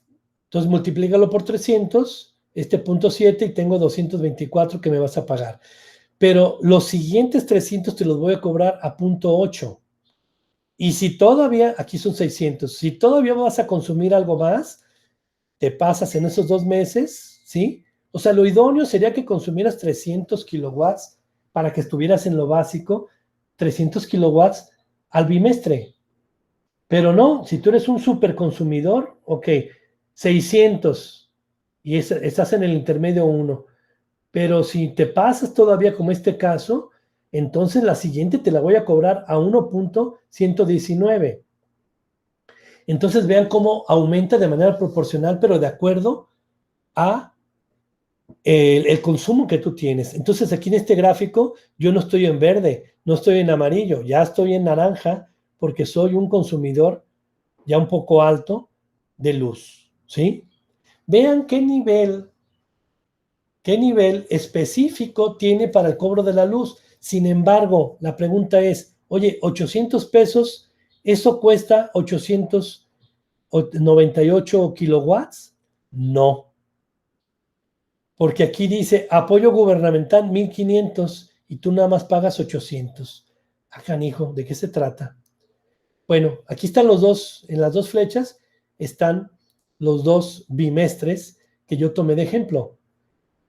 Entonces multiplícalo por 300, 0.7, y tengo 224 que me vas a pagar. Pero los siguientes 300 te los voy a cobrar a 0.8. Y si todavía, aquí son 600, si todavía vas a consumir algo más, te pasas en esos 2 meses, ¿sí? O sea, lo idóneo sería que consumieras 300 kilowatts para que estuvieras en lo básico, 300 kilowatts al bimestre. Pero no, si tú eres un superconsumidor, ok, 600 y estás en el intermedio 1. Pero si te pasas todavía como este caso, entonces la siguiente te la voy a cobrar a 1.119. Entonces vean cómo aumenta de manera proporcional, pero de acuerdo a el consumo que tú tienes. Entonces aquí en este gráfico yo no estoy en verde, no estoy en amarillo, ya estoy en naranja porque soy un consumidor ya un poco alto de luz, ¿sí? Vean qué nivel específico tiene para el cobro de la luz. Sin embargo, la pregunta es, oye, 800 pesos, ¿eso cuesta 898 kilowatts? No, porque aquí dice apoyo gubernamental 1,500 y tú nada más pagas 800. Ah, canijo, ¿de qué se trata? Bueno, aquí están los dos, en las dos flechas están los dos bimestres que yo tomé de ejemplo.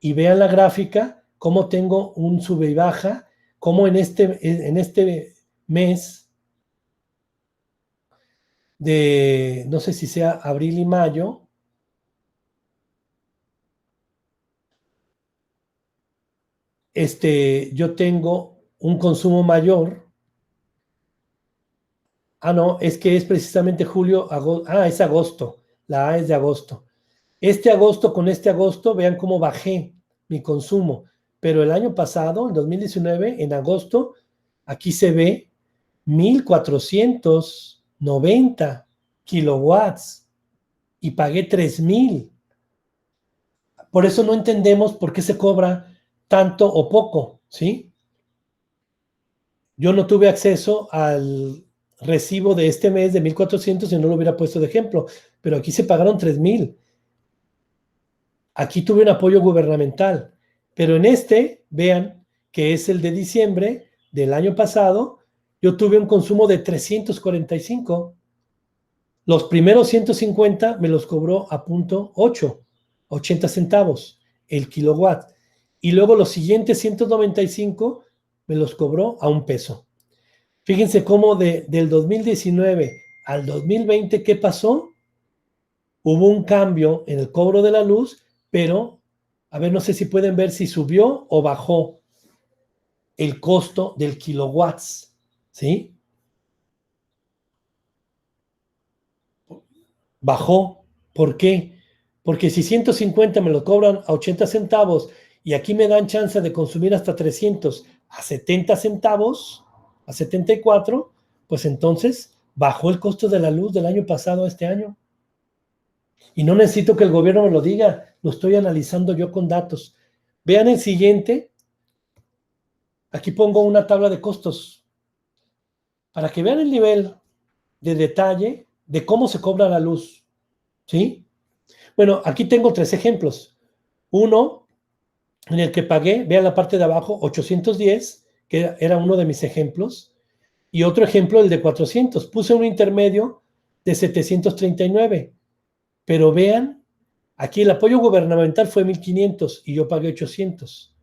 Y vean la gráfica, cómo tengo un sube y baja, cómo en este mes de, no sé si sea abril y mayo, yo tengo un consumo mayor. Ah, no, es que es precisamente julio, agosto. Ah, es agosto. La A es de agosto. Este agosto con este agosto, vean cómo bajé mi consumo. Pero el año pasado, en 2019, en agosto, aquí se ve 1,490 kilowatts y pagué 3,000. Por eso no entendemos por qué se cobra tanto o poco, ¿sí? Yo no tuve acceso al recibo de este mes de 1,400 y no lo hubiera puesto de ejemplo, pero aquí se pagaron 3,000. Aquí tuve un apoyo gubernamental, pero en vean que es el de diciembre del año pasado, yo tuve un consumo de 345. Los primeros 150 me los cobró a 0,8, 80 centavos el kilowatt. Y luego los siguientes 195 me los cobró a $1. Fíjense cómo del 2019 al 2020, ¿qué pasó? Hubo un cambio en el cobro de la luz, pero, a ver, no sé si pueden ver si subió o bajó el costo del kilowatts, ¿sí? Bajó. ¿Por qué? Porque si 150 me lo cobran a 80 centavos y aquí me dan chance de consumir hasta 300 a 70 centavos, a 74, pues entonces bajó el costo de la luz del año pasado a este año. Y no necesito que el gobierno me lo diga, lo estoy analizando yo con datos. Vean el siguiente. Aquí pongo una tabla de costos para que vean el nivel de detalle de cómo se cobra la luz, ¿sí? Bueno, aquí tengo 3 ejemplos. Uno en el que pagué, vean la parte de abajo, 810, que era uno de mis ejemplos, y otro ejemplo, el de 400. Puse un intermedio de 739, pero vean, aquí el apoyo gubernamental fue 1,500 y yo pagué 800.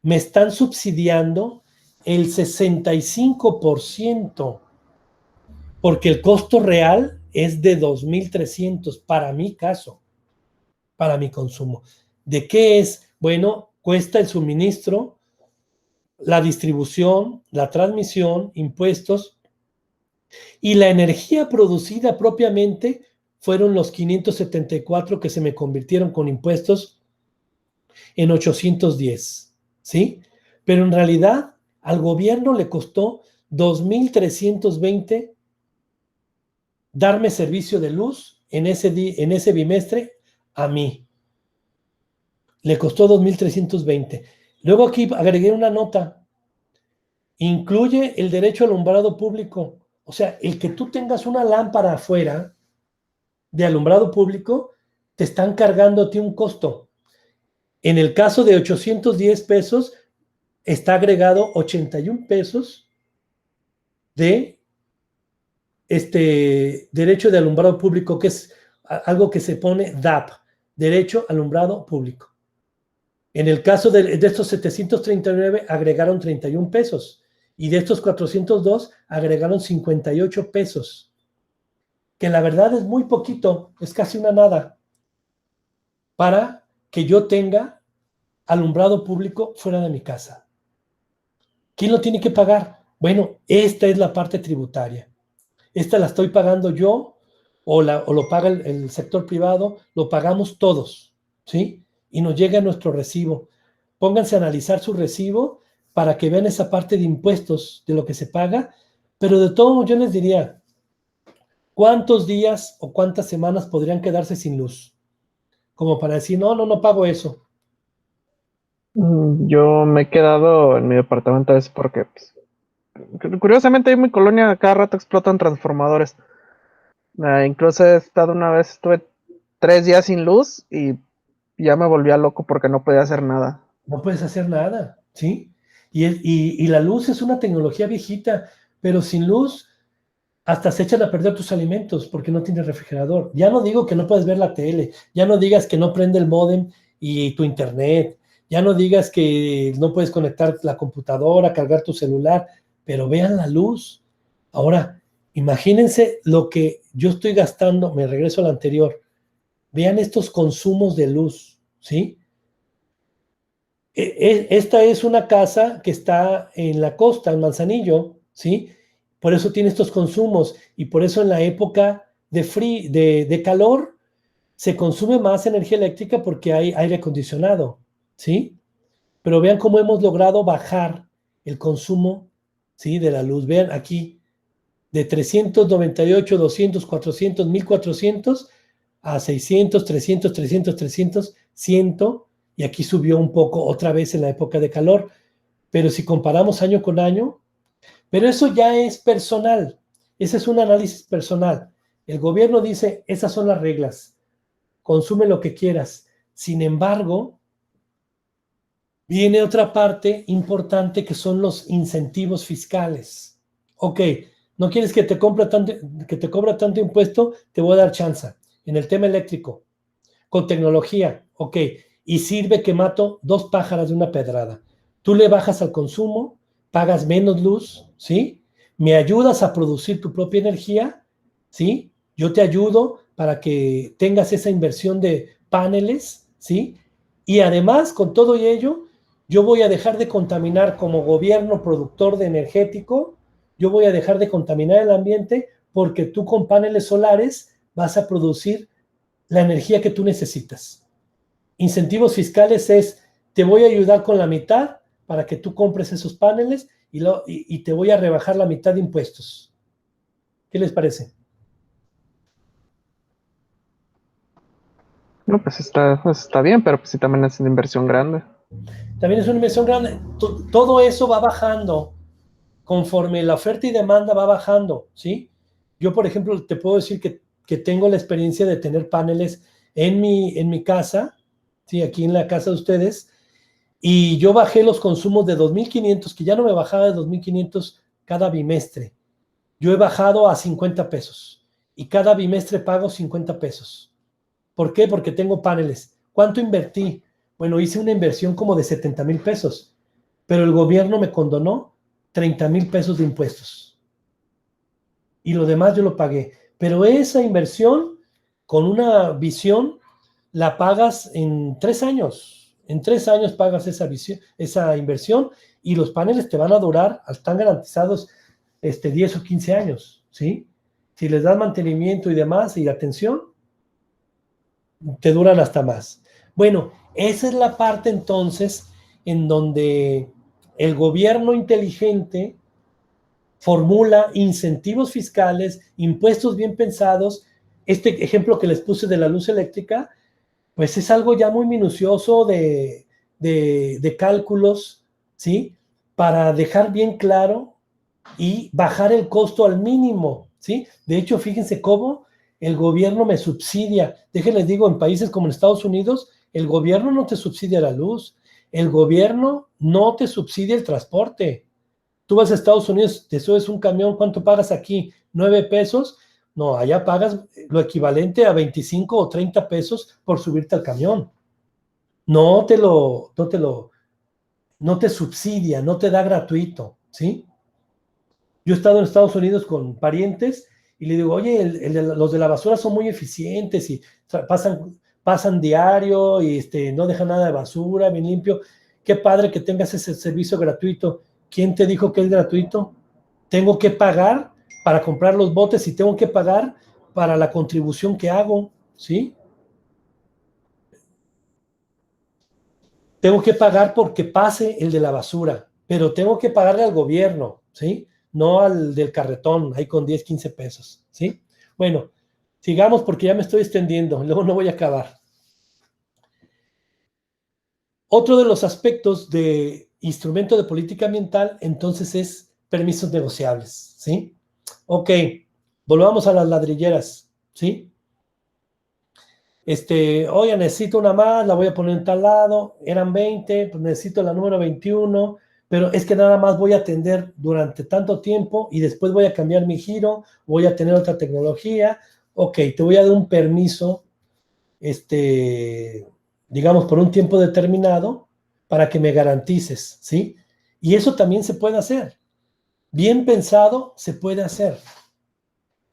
Me están subsidiando el 65%, porque el costo real es de 2,300 para mi caso, para mi consumo. ¿De qué es? Bueno, cuesta el suministro, la distribución, la transmisión, impuestos, y la energía producida propiamente fueron los 574 que se me convirtieron con impuestos en 810, ¿sí? Pero en realidad al gobierno le costó 2,320 darme servicio de luz en ese bimestre a mí. Le costó 2,320. Luego aquí agregué una nota. Incluye el derecho al alumbrado público. O sea, el que tú tengas una lámpara afuera de alumbrado público, te están cargando a ti un costo. En el caso de 810 pesos, está agregado 81 pesos de derecho de alumbrado público, que es algo que se pone DAP, derecho al alumbrado público. En el caso de estos 739 agregaron 31 pesos y de estos 402 agregaron 58 pesos, que la verdad es muy poquito, es casi una nada, para que yo tenga alumbrado público fuera de mi casa. ¿Quién lo tiene que pagar? Bueno, esta es la parte tributaria. Esta la estoy pagando yo o lo paga el sector privado, lo pagamos todos, ¿sí? Y nos llega nuestro recibo. Pónganse a analizar su recibo para que vean esa parte de impuestos de lo que se paga, pero de todo yo les diría, ¿cuántos días o cuántas semanas podrían quedarse sin luz? Como para decir, no pago eso. Yo me he quedado en mi departamento es porque, pues, curiosamente, en mi colonia cada rato explotan transformadores. Incluso he estado una vez, estuve 3 días sin luz y ya me volvía loco porque no podía hacer nada. No puedes hacer nada, ¿sí? Y la luz es una tecnología viejita, pero sin luz hasta se echan a perder tus alimentos porque no tienes refrigerador. Ya no digo que no puedes ver la tele, ya no digas que no prende el módem y tu internet, ya no digas que no puedes conectar la computadora, cargar tu celular, pero vean la luz. Ahora, imagínense lo que yo estoy gastando, me regreso al anterior, vean estos consumos de luz, ¿sí? Esta es una casa que está en la costa, en Manzanillo, ¿sí? Por eso tiene estos consumos y por eso en la época de calor se consume más energía eléctrica porque hay aire acondicionado, ¿sí? Pero vean cómo hemos logrado bajar el consumo, ¿sí? De la luz. Vean aquí, de 398, 200, 400, 1400 a 600, 300, 300, 300, 100, y aquí subió un poco otra vez en la época de calor. Pero si comparamos año con año, pero eso ya es personal, ese es un análisis personal. El gobierno dice, esas son las reglas, consume lo que quieras. Sin embargo, viene otra parte importante que son los incentivos fiscales. Ok, no quieres que te cobra tanto impuesto, te voy a dar chance. En el tema eléctrico, con tecnología, ok, y sirve que mato 2 pájaros de una pedrada. Tú le bajas al consumo, pagas menos luz, ¿sí? Me ayudas a producir tu propia energía, ¿sí? Yo te ayudo para que tengas esa inversión de paneles, ¿sí? Y además, con todo y ello, yo voy a dejar de contaminar como gobierno productor de energético, yo voy a dejar de contaminar el ambiente porque tú con paneles solares vas a producir la energía que tú necesitas. Incentivos fiscales es, te voy a ayudar con la mitad para que tú compres esos paneles y te voy a rebajar la mitad de impuestos. ¿Qué les parece? No, pues está bien, pero pues sí también es una inversión grande. También es una inversión grande. Todo eso va bajando conforme la oferta y demanda va bajando, ¿sí? Yo, por ejemplo, te puedo decir que tengo la experiencia de tener paneles en mi casa, ¿sí? Aquí en la casa de ustedes, y yo bajé los consumos de 2,500, que ya no me bajaba de 2,500 cada bimestre. Yo he bajado a 50 pesos y cada bimestre pago 50 pesos. ¿Por qué? Porque tengo paneles. ¿Cuánto invertí? Bueno, hice una inversión como de 70,000 pesos, pero el gobierno me condonó 30,000 pesos de impuestos. Y lo demás yo lo pagué. Pero esa inversión, con una visión, la pagas en 3 años. En 3 años pagas esa inversión y los paneles te van a durar, están garantizados 10 o 15 años, ¿sí? Si les das mantenimiento y demás y atención, te duran hasta más. Bueno, esa es la parte entonces en donde el gobierno inteligente formula incentivos fiscales, impuestos bien pensados. Este ejemplo que les puse de la luz eléctrica, pues es algo ya muy minucioso de cálculos, ¿sí? Para dejar bien claro y bajar el costo al mínimo, ¿sí? De hecho, fíjense cómo el gobierno me subsidia. Déjenles digo, en países como en Estados Unidos, el gobierno no te subsidia la luz, el gobierno no te subsidia el transporte. Tú vas a Estados Unidos, te subes un camión, ¿cuánto pagas aquí? 9 pesos. No, allá pagas lo equivalente a 25 o 30 pesos por subirte al camión. No te subsidia, no te da gratuito, ¿sí? Yo he estado en Estados Unidos con parientes y le digo, oye, los de la basura son muy eficientes y pasan diario y no dejan nada de basura, bien limpio. Qué padre que tengas ese servicio gratuito. ¿Quién te dijo que es gratuito? Tengo que pagar para comprar los botes y tengo que pagar para la contribución que hago, ¿sí? Tengo que pagar porque pase el de la basura, pero tengo que pagarle al gobierno, ¿sí? No al del carretón, ahí con 10, 15 pesos, ¿sí? Bueno, sigamos porque ya me estoy extendiendo, luego no voy a acabar. Otro de los aspectos de instrumento de política ambiental, entonces, es permisos negociables, ¿sí? Ok, volvamos a las ladrilleras, ¿sí? Oye, necesito una más, la voy a poner en tal lado, eran 20, pues necesito la número 21, pero es que nada más voy a atender durante tanto tiempo y después voy a cambiar mi giro, voy a tener otra tecnología, ok, te voy a dar un permiso, digamos, por un tiempo determinado para que me garantices, ¿sí? Y eso también se puede hacer. Bien pensado, se puede hacer.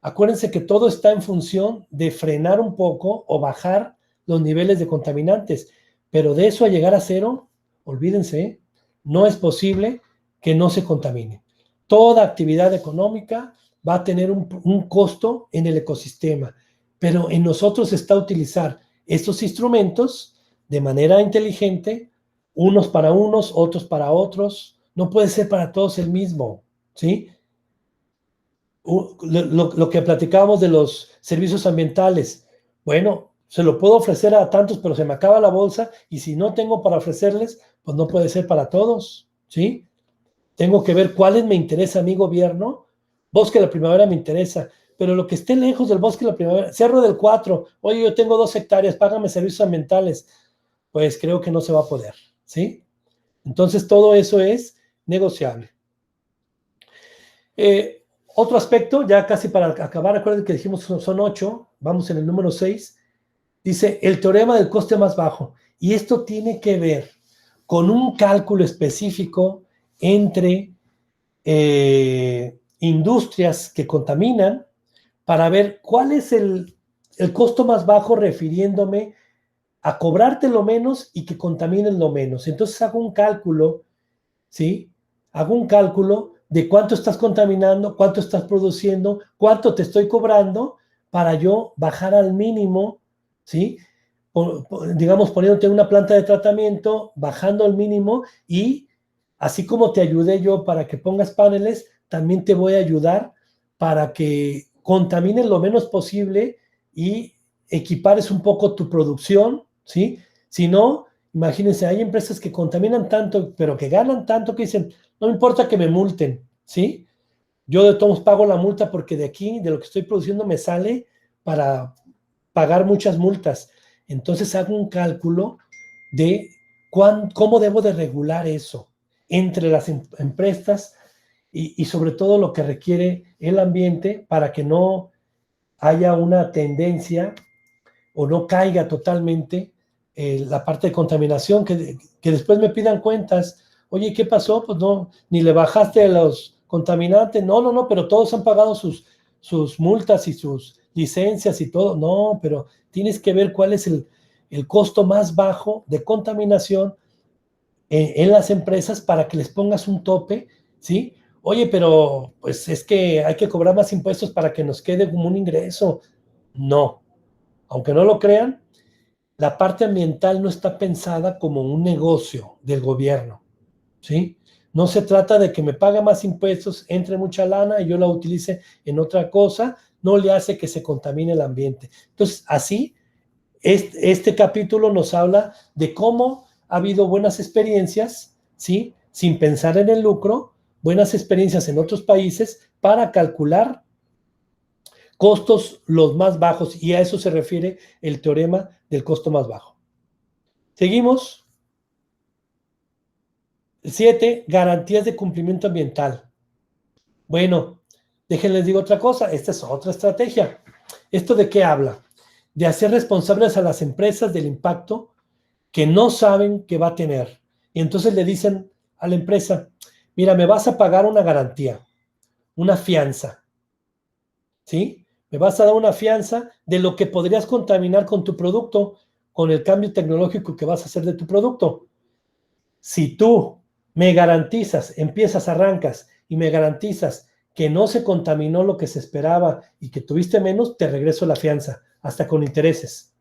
Acuérdense que todo está en función de frenar un poco o bajar los niveles de contaminantes, pero de eso a llegar a cero, olvídense, ¿eh? No es posible que no se contamine. Toda actividad económica va a tener un costo en el ecosistema, pero en nosotros está utilizar estos instrumentos de manera inteligente, unos para unos, otros para otros. No puede ser para todos el mismo, ¿sí? Lo que platicábamos de los servicios ambientales. Bueno, se lo puedo ofrecer a tantos, pero se me acaba la bolsa y si no tengo para ofrecerles, pues no puede ser para todos, ¿sí? Tengo que ver cuáles me interesa a mi gobierno. Bosque de la Primavera me interesa, pero lo que esté lejos del Bosque de la Primavera, Cerro del 4, oye, yo tengo 2 hectáreas, págame servicios ambientales, pues creo que no se va a poder, ¿sí? Entonces todo eso es negociable. Otro aspecto, ya casi para acabar, acuérdense que dijimos son 8, vamos en el número 6, dice el teorema del coste más bajo, y esto tiene que ver con un cálculo específico entre industrias que contaminan para ver cuál es el costo más bajo refiriéndome a cobrarte lo menos y que contaminen lo menos. Entonces hago un cálculo, ¿sí? Hago un cálculo de cuánto estás contaminando, cuánto estás produciendo, cuánto te estoy cobrando para yo bajar al mínimo, ¿sí? Digamos, poniéndote una planta de tratamiento, bajando al mínimo y así como te ayudé yo para que pongas paneles, también te voy a ayudar para que contamines lo menos posible y equipares un poco tu producción, ¿sí? Si no, imagínense, hay empresas que contaminan tanto, pero que ganan tanto que dicen, no me importa que me multen, ¿sí? Yo de todos pago la multa porque de aquí, de lo que estoy produciendo, me sale para pagar muchas multas. Entonces hago un cálculo de cómo debo de regular eso entre las empresas y sobre todo lo que requiere el ambiente para que no haya una tendencia o no caiga totalmente la parte de contaminación, que después me pidan cuentas. Oye, ¿qué pasó? Pues no, ni le bajaste a los contaminantes. No, pero todos han pagado sus multas y sus licencias y todo. No, pero tienes que ver cuál es el costo más bajo de contaminación en las empresas para que les pongas un tope, ¿sí? Oye, pero pues es que hay que cobrar más impuestos para que nos quede como un ingreso. No, aunque no lo crean, la parte ambiental no está pensada como un negocio del gobierno, ¿sí? No se trata de que me pague más impuestos, entre mucha lana y yo la utilice en otra cosa, no le hace que se contamine el ambiente. Entonces, así, este capítulo nos habla de cómo ha habido buenas experiencias, ¿sí? Sin pensar en el lucro, buenas experiencias en otros países para calcular costos los más bajos, y a eso se refiere el teorema del costo más bajo. Seguimos. 7, garantías de cumplimiento ambiental. Bueno, déjenles digo otra cosa, esta es otra estrategia. ¿Esto de qué habla? De hacer responsables a las empresas del impacto que no saben que va a tener. Y entonces le dicen a la empresa, mira, me vas a pagar una garantía, una fianza, ¿sí? Me vas a dar una fianza de lo que podrías contaminar con tu producto, con el cambio tecnológico que vas a hacer de tu producto. Si tú me garantizas, arrancas y me garantizas que no se contaminó lo que se esperaba y que tuviste menos, te regreso la fianza, hasta con intereses.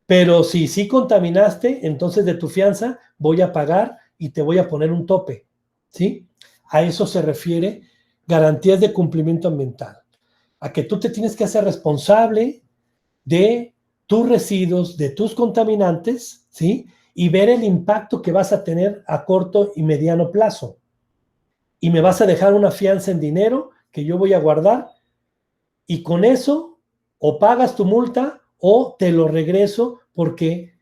Pero si sí contaminaste, entonces de tu fianza voy a pagar y te voy a poner un tope, ¿sí? A eso se refiere garantías de cumplimiento ambiental. A que tú te tienes que hacer responsable de tus residuos, de tus contaminantes, ¿sí? Y ver el impacto que vas a tener a corto y mediano plazo. Y me vas a dejar una fianza en dinero que yo voy a guardar y con eso o pagas tu multa o te lo regreso porque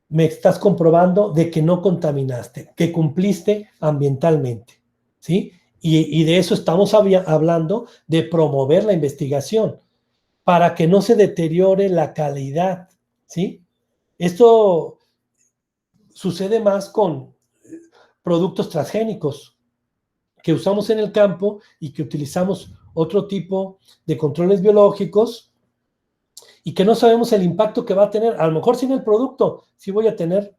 me estás comprobando de que no contaminaste, que cumpliste ambientalmente, ¿sí? Y de eso estamos hablando, de promover la investigación para que no se deteriore la calidad, ¿sí? Esto sucede más con productos transgénicos que usamos en el campo y que utilizamos otro tipo de controles biológicos y que no sabemos el impacto que va a tener. A lo mejor sin el producto, sí voy a tener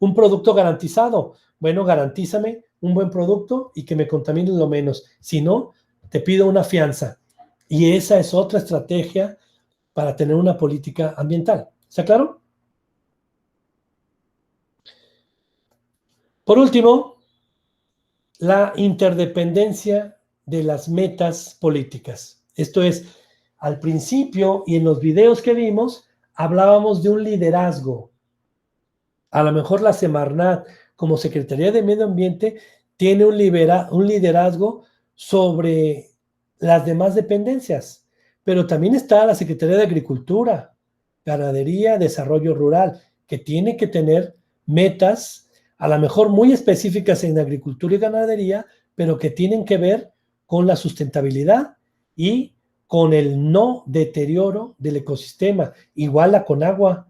un producto garantizado. Bueno, garantízame un buen producto y que me contamine lo menos. Si no, te pido una fianza. Y esa es otra estrategia para tener una política ambiental. ¿Está claro? Por último, la interdependencia de las metas políticas. Esto es, al principio y en los videos que vimos, hablábamos de un liderazgo. A lo mejor la Semarnat, como Secretaría de Medio Ambiente, tiene un liderazgo sobre las demás dependencias, pero también está la Secretaría de Agricultura, Ganadería, Desarrollo Rural, que tiene que tener metas, a lo mejor muy específicas en agricultura y ganadería, pero que tienen que ver con la sustentabilidad y con el no deterioro del ecosistema. Igual la Conagua.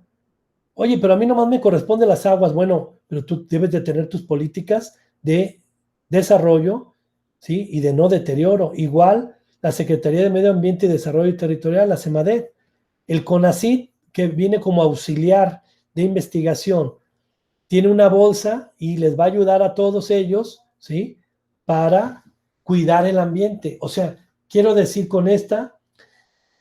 Oye, pero a mí nomás me corresponden las aguas. Bueno, pero tú debes de tener tus políticas de desarrollo, ¿sí? Y de no deterioro. Igual la Secretaría de Medio Ambiente y Desarrollo Territorial, la SEMADET, el CONACYT, que viene como auxiliar de investigación, tiene una bolsa y les va a ayudar a todos ellos, ¿sí? Para cuidar el ambiente. O sea, quiero decir con esta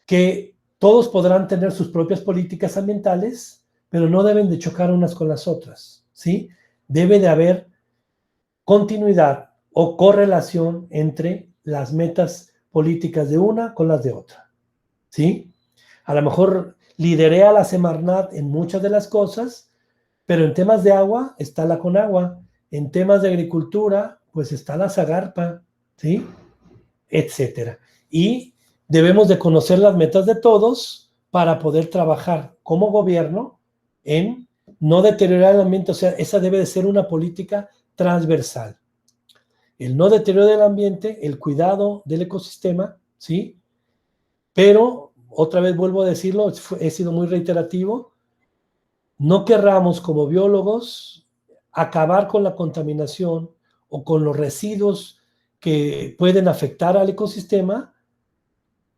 que todos podrán tener sus propias políticas ambientales, pero no deben de chocar unas con las otras, ¿sí? Debe de haber continuidad o correlación entre las metas políticas de una con las de otra, ¿sí? A lo mejor lideré a la Semarnat en muchas de las cosas, pero en temas de agua está la Conagua, en temas de agricultura, pues está la Zagarpa, ¿sí? Etcétera. Y debemos de conocer las metas de todos para poder trabajar como gobierno en no deteriorar el ambiente. O sea, esa debe de ser una política transversal. El no deterioro del ambiente, el cuidado del ecosistema, ¿sí? Pero, otra vez vuelvo a decirlo, he sido muy reiterativo, no querramos como biólogos acabar con la contaminación o con los residuos que pueden afectar al ecosistema.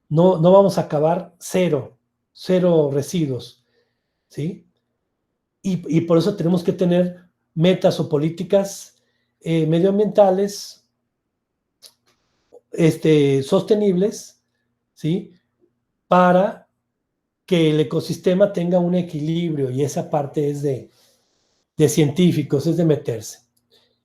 No vamos a acabar cero residuos, ¿sí? Y por eso tenemos que tener metas o políticas medioambientales sostenibles, ¿sí? Para que el ecosistema tenga un equilibrio, y esa parte es de científicos, es de meterse,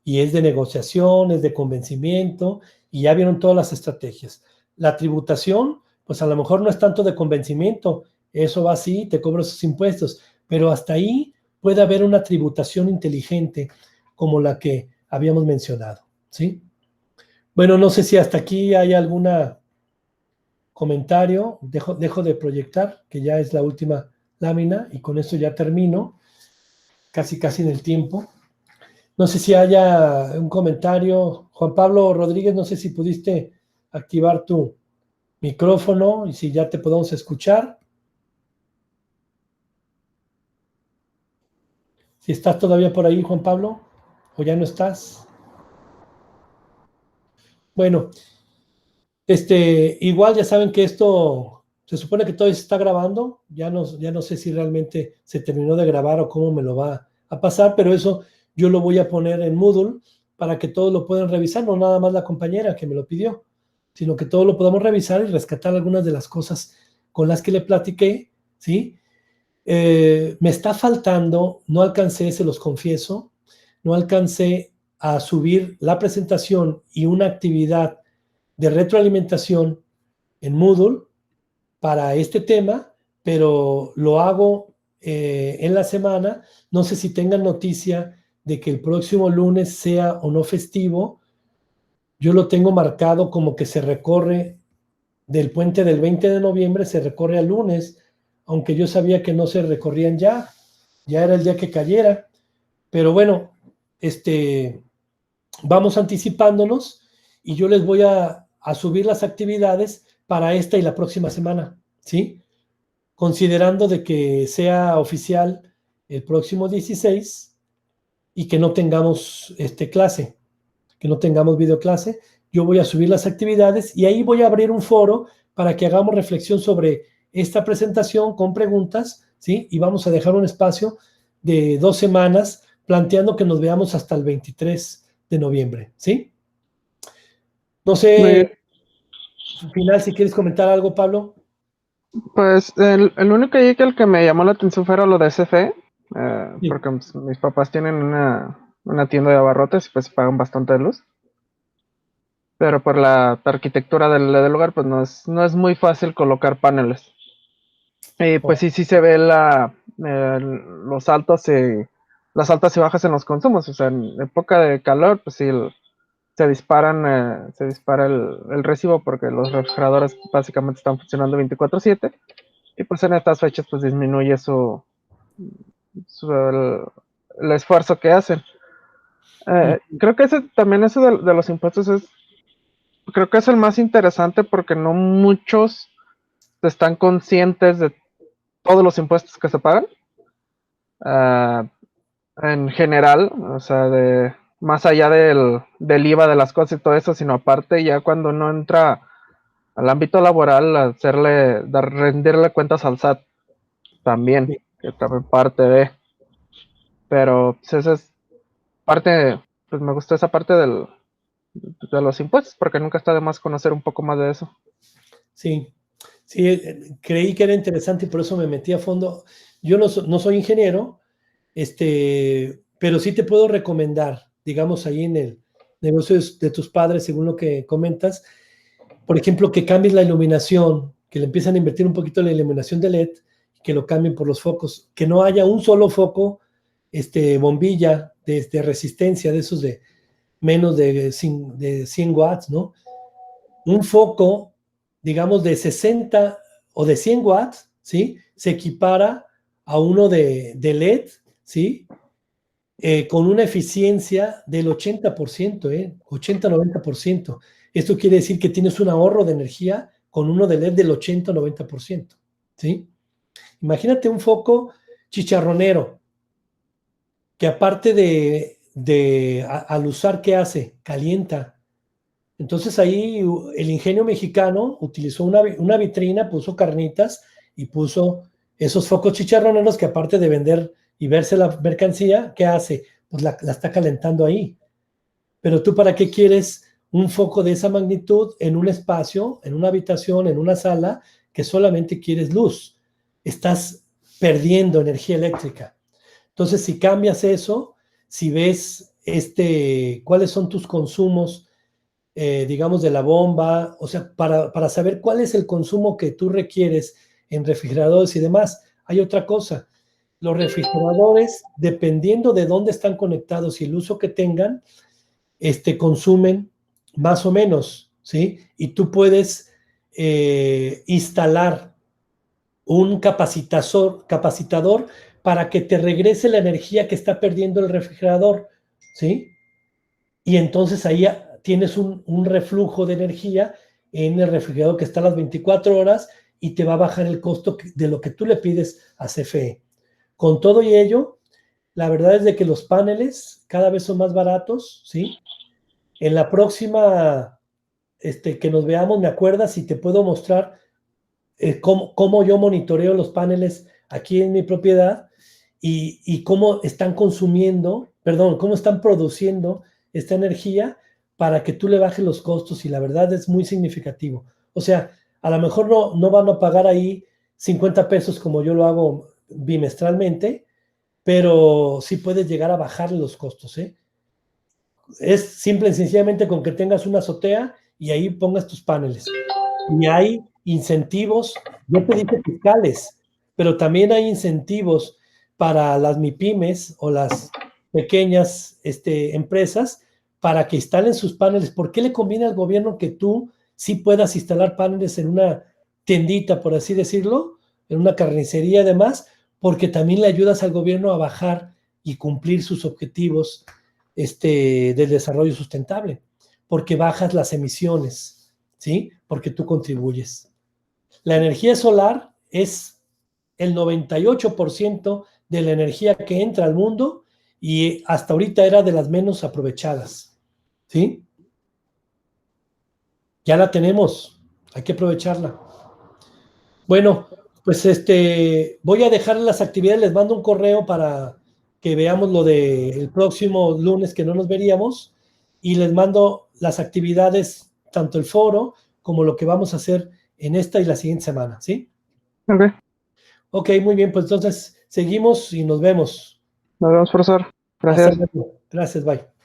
y es de negociación, es de convencimiento, y ya vieron todas las estrategias. La tributación, pues a lo mejor no es tanto de convencimiento, eso va así, te cobro esos impuestos, pero hasta ahí puede haber una tributación inteligente como la que habíamos mencionado, ¿sí? Bueno, no sé si hasta aquí hay algún comentario. Dejo de proyectar, que ya es la última lámina, y con esto ya termino, casi en el tiempo. No sé si haya un comentario. Juan Pablo Rodríguez, no sé si pudiste activar tu micrófono y si ya te podemos escuchar. Si estás todavía por ahí, Juan Pablo, o ya no estás. Bueno, igual ya saben que esto se supone que todo se está grabando. Ya no sé si realmente se terminó de grabar o cómo me lo va a pasar, pero eso yo lo voy a poner en Moodle para que todos lo puedan revisar, no nada más la compañera que me lo pidió, sino que todos lo podamos revisar y rescatar algunas de las cosas con las que le platiqué, ¿sí? Me está faltando, no alcancé, se los confieso, no alcancé a subir la presentación y una actividad de retroalimentación en Moodle para este tema, pero lo hago en la semana. No sé si tengan noticia de que el próximo lunes sea o no festivo. Yo lo tengo marcado como que se recorre del puente del 20 de noviembre, se recorre al lunes, aunque yo sabía que no se recorrían ya era el día que cayera, pero bueno, vamos anticipándonos y yo les voy a subir las actividades para esta y la próxima semana, ¿sí? Considerando de que sea oficial el próximo 16 y que no tengamos clase, que no tengamos videoclase, yo voy a subir las actividades y ahí voy a abrir un foro para que hagamos reflexión sobre esta presentación con preguntas, ¿sí? Y vamos a dejar un espacio de 2 semanas planteando que nos veamos hasta el 23 de noviembre, ¿sí? No sé, al final, si quieres comentar algo, Pablo. Pues el único ahí que el que me llamó la atención fue lo de SFE, Sí. porque pues, mis papás tienen una tienda de abarrotes y pues pagan bastante de luz. Pero por la arquitectura del lugar, pues no es muy fácil colocar paneles. Y pues sí se ve los las altas y bajas en los consumos. O sea, en época de calor, pues sí, se dispara el recibo porque los refrigeradores básicamente están funcionando 24/7. Y pues en estas fechas pues disminuye el esfuerzo que hacen. Creo que también eso de los impuestos creo que es el más interesante porque no muchos están conscientes de todos los impuestos que se pagan. En general, o sea, más allá del IVA de las cosas y todo eso, sino aparte ya cuando uno entra al ámbito laboral, rendirle cuentas al SAT también, que también parte de, pero pues esa es parte, pues me gustó esa parte de los impuestos, porque nunca está de más conocer un poco más de eso. Sí, creí que era interesante y por eso me metí a fondo. Yo no soy ingeniero, pero sí te puedo recomendar, digamos, ahí en el negocio de tus padres, según lo que comentas, por ejemplo, que cambies la iluminación, que le empiezan a invertir un poquito en la iluminación de LED, que lo cambien por los focos, que no haya un solo foco, bombilla de resistencia, de esos de menos de 100 watts, ¿no? Un foco, digamos, de 60 o de 100 watts, ¿sí? Se equipara a uno de LED, ¿sí? Con una eficiencia del 80%, 80-90%. Esto quiere decir que tienes un ahorro de energía con uno de LED del 80-90%, ¿sí? Imagínate un foco chicharronero, que aparte al usar, ¿qué hace? Calienta. Entonces ahí el ingenio mexicano utilizó una vitrina, puso carnitas y puso esos focos chicharroneros que aparte de vender y verse la mercancía, ¿qué hace? Pues la está calentando ahí. Pero tú, ¿para qué quieres un foco de esa magnitud en un espacio, en una habitación, en una sala, que solamente quieres luz? Estás perdiendo energía eléctrica. Entonces, si cambias eso, si ves cuáles son tus consumos, digamos, de la bomba, o sea, para saber cuál es el consumo que tú requieres en refrigeradores y demás. Hay otra cosa, los refrigeradores, dependiendo de dónde están conectados y el uso que tengan, consumen más o menos, ¿sí? Y tú puedes instalar un capacitador para que te regrese la energía que está perdiendo el refrigerador, ¿sí? Y entonces ahí tienes un reflujo de energía en el refrigerador que está a las 24 horas y te va a bajar el costo de lo que tú le pides a CFE. Con todo y ello, la verdad es de que los paneles cada vez son más baratos, ¿sí? En la próxima que nos veamos, me acuerdas y te puedo mostrar cómo yo monitoreo los paneles aquí en mi propiedad y cómo están cómo están produciendo esta energía para que tú le bajes los costos, y la verdad es muy significativo. O sea, a lo mejor no van a pagar ahí 50 pesos como yo lo hago bimestralmente, pero sí puedes llegar a bajar los costos, ¿eh? Es simple y sencillamente con que tengas una azotea y ahí pongas tus paneles. Y hay incentivos, yo te dije fiscales, pero también hay incentivos para las MIPYMES o las pequeñas empresas para que instalen sus paneles. ¿Por qué le conviene al gobierno que tú sí puedas instalar paneles en una tiendita, por así decirlo, en una carnicería y demás, porque también le ayudas al gobierno a bajar y cumplir sus objetivos del desarrollo sustentable, porque bajas las emisiones, ¿sí? Porque tú contribuyes. La energía solar es el 98% de la energía que entra al mundo y hasta ahorita era de las menos aprovechadas, ¿sí? Ya la tenemos, hay que aprovecharla. Bueno, pues voy a dejar las actividades, les mando un correo para que veamos lo del próximo lunes que no nos veríamos y les mando las actividades, tanto el foro como lo que vamos a hacer en esta y la siguiente semana, ¿sí? Ok, Ok, muy bien, pues entonces seguimos y nos vemos. nos vemos, profesor. Hasta Gracias. luego. Gracias, bye.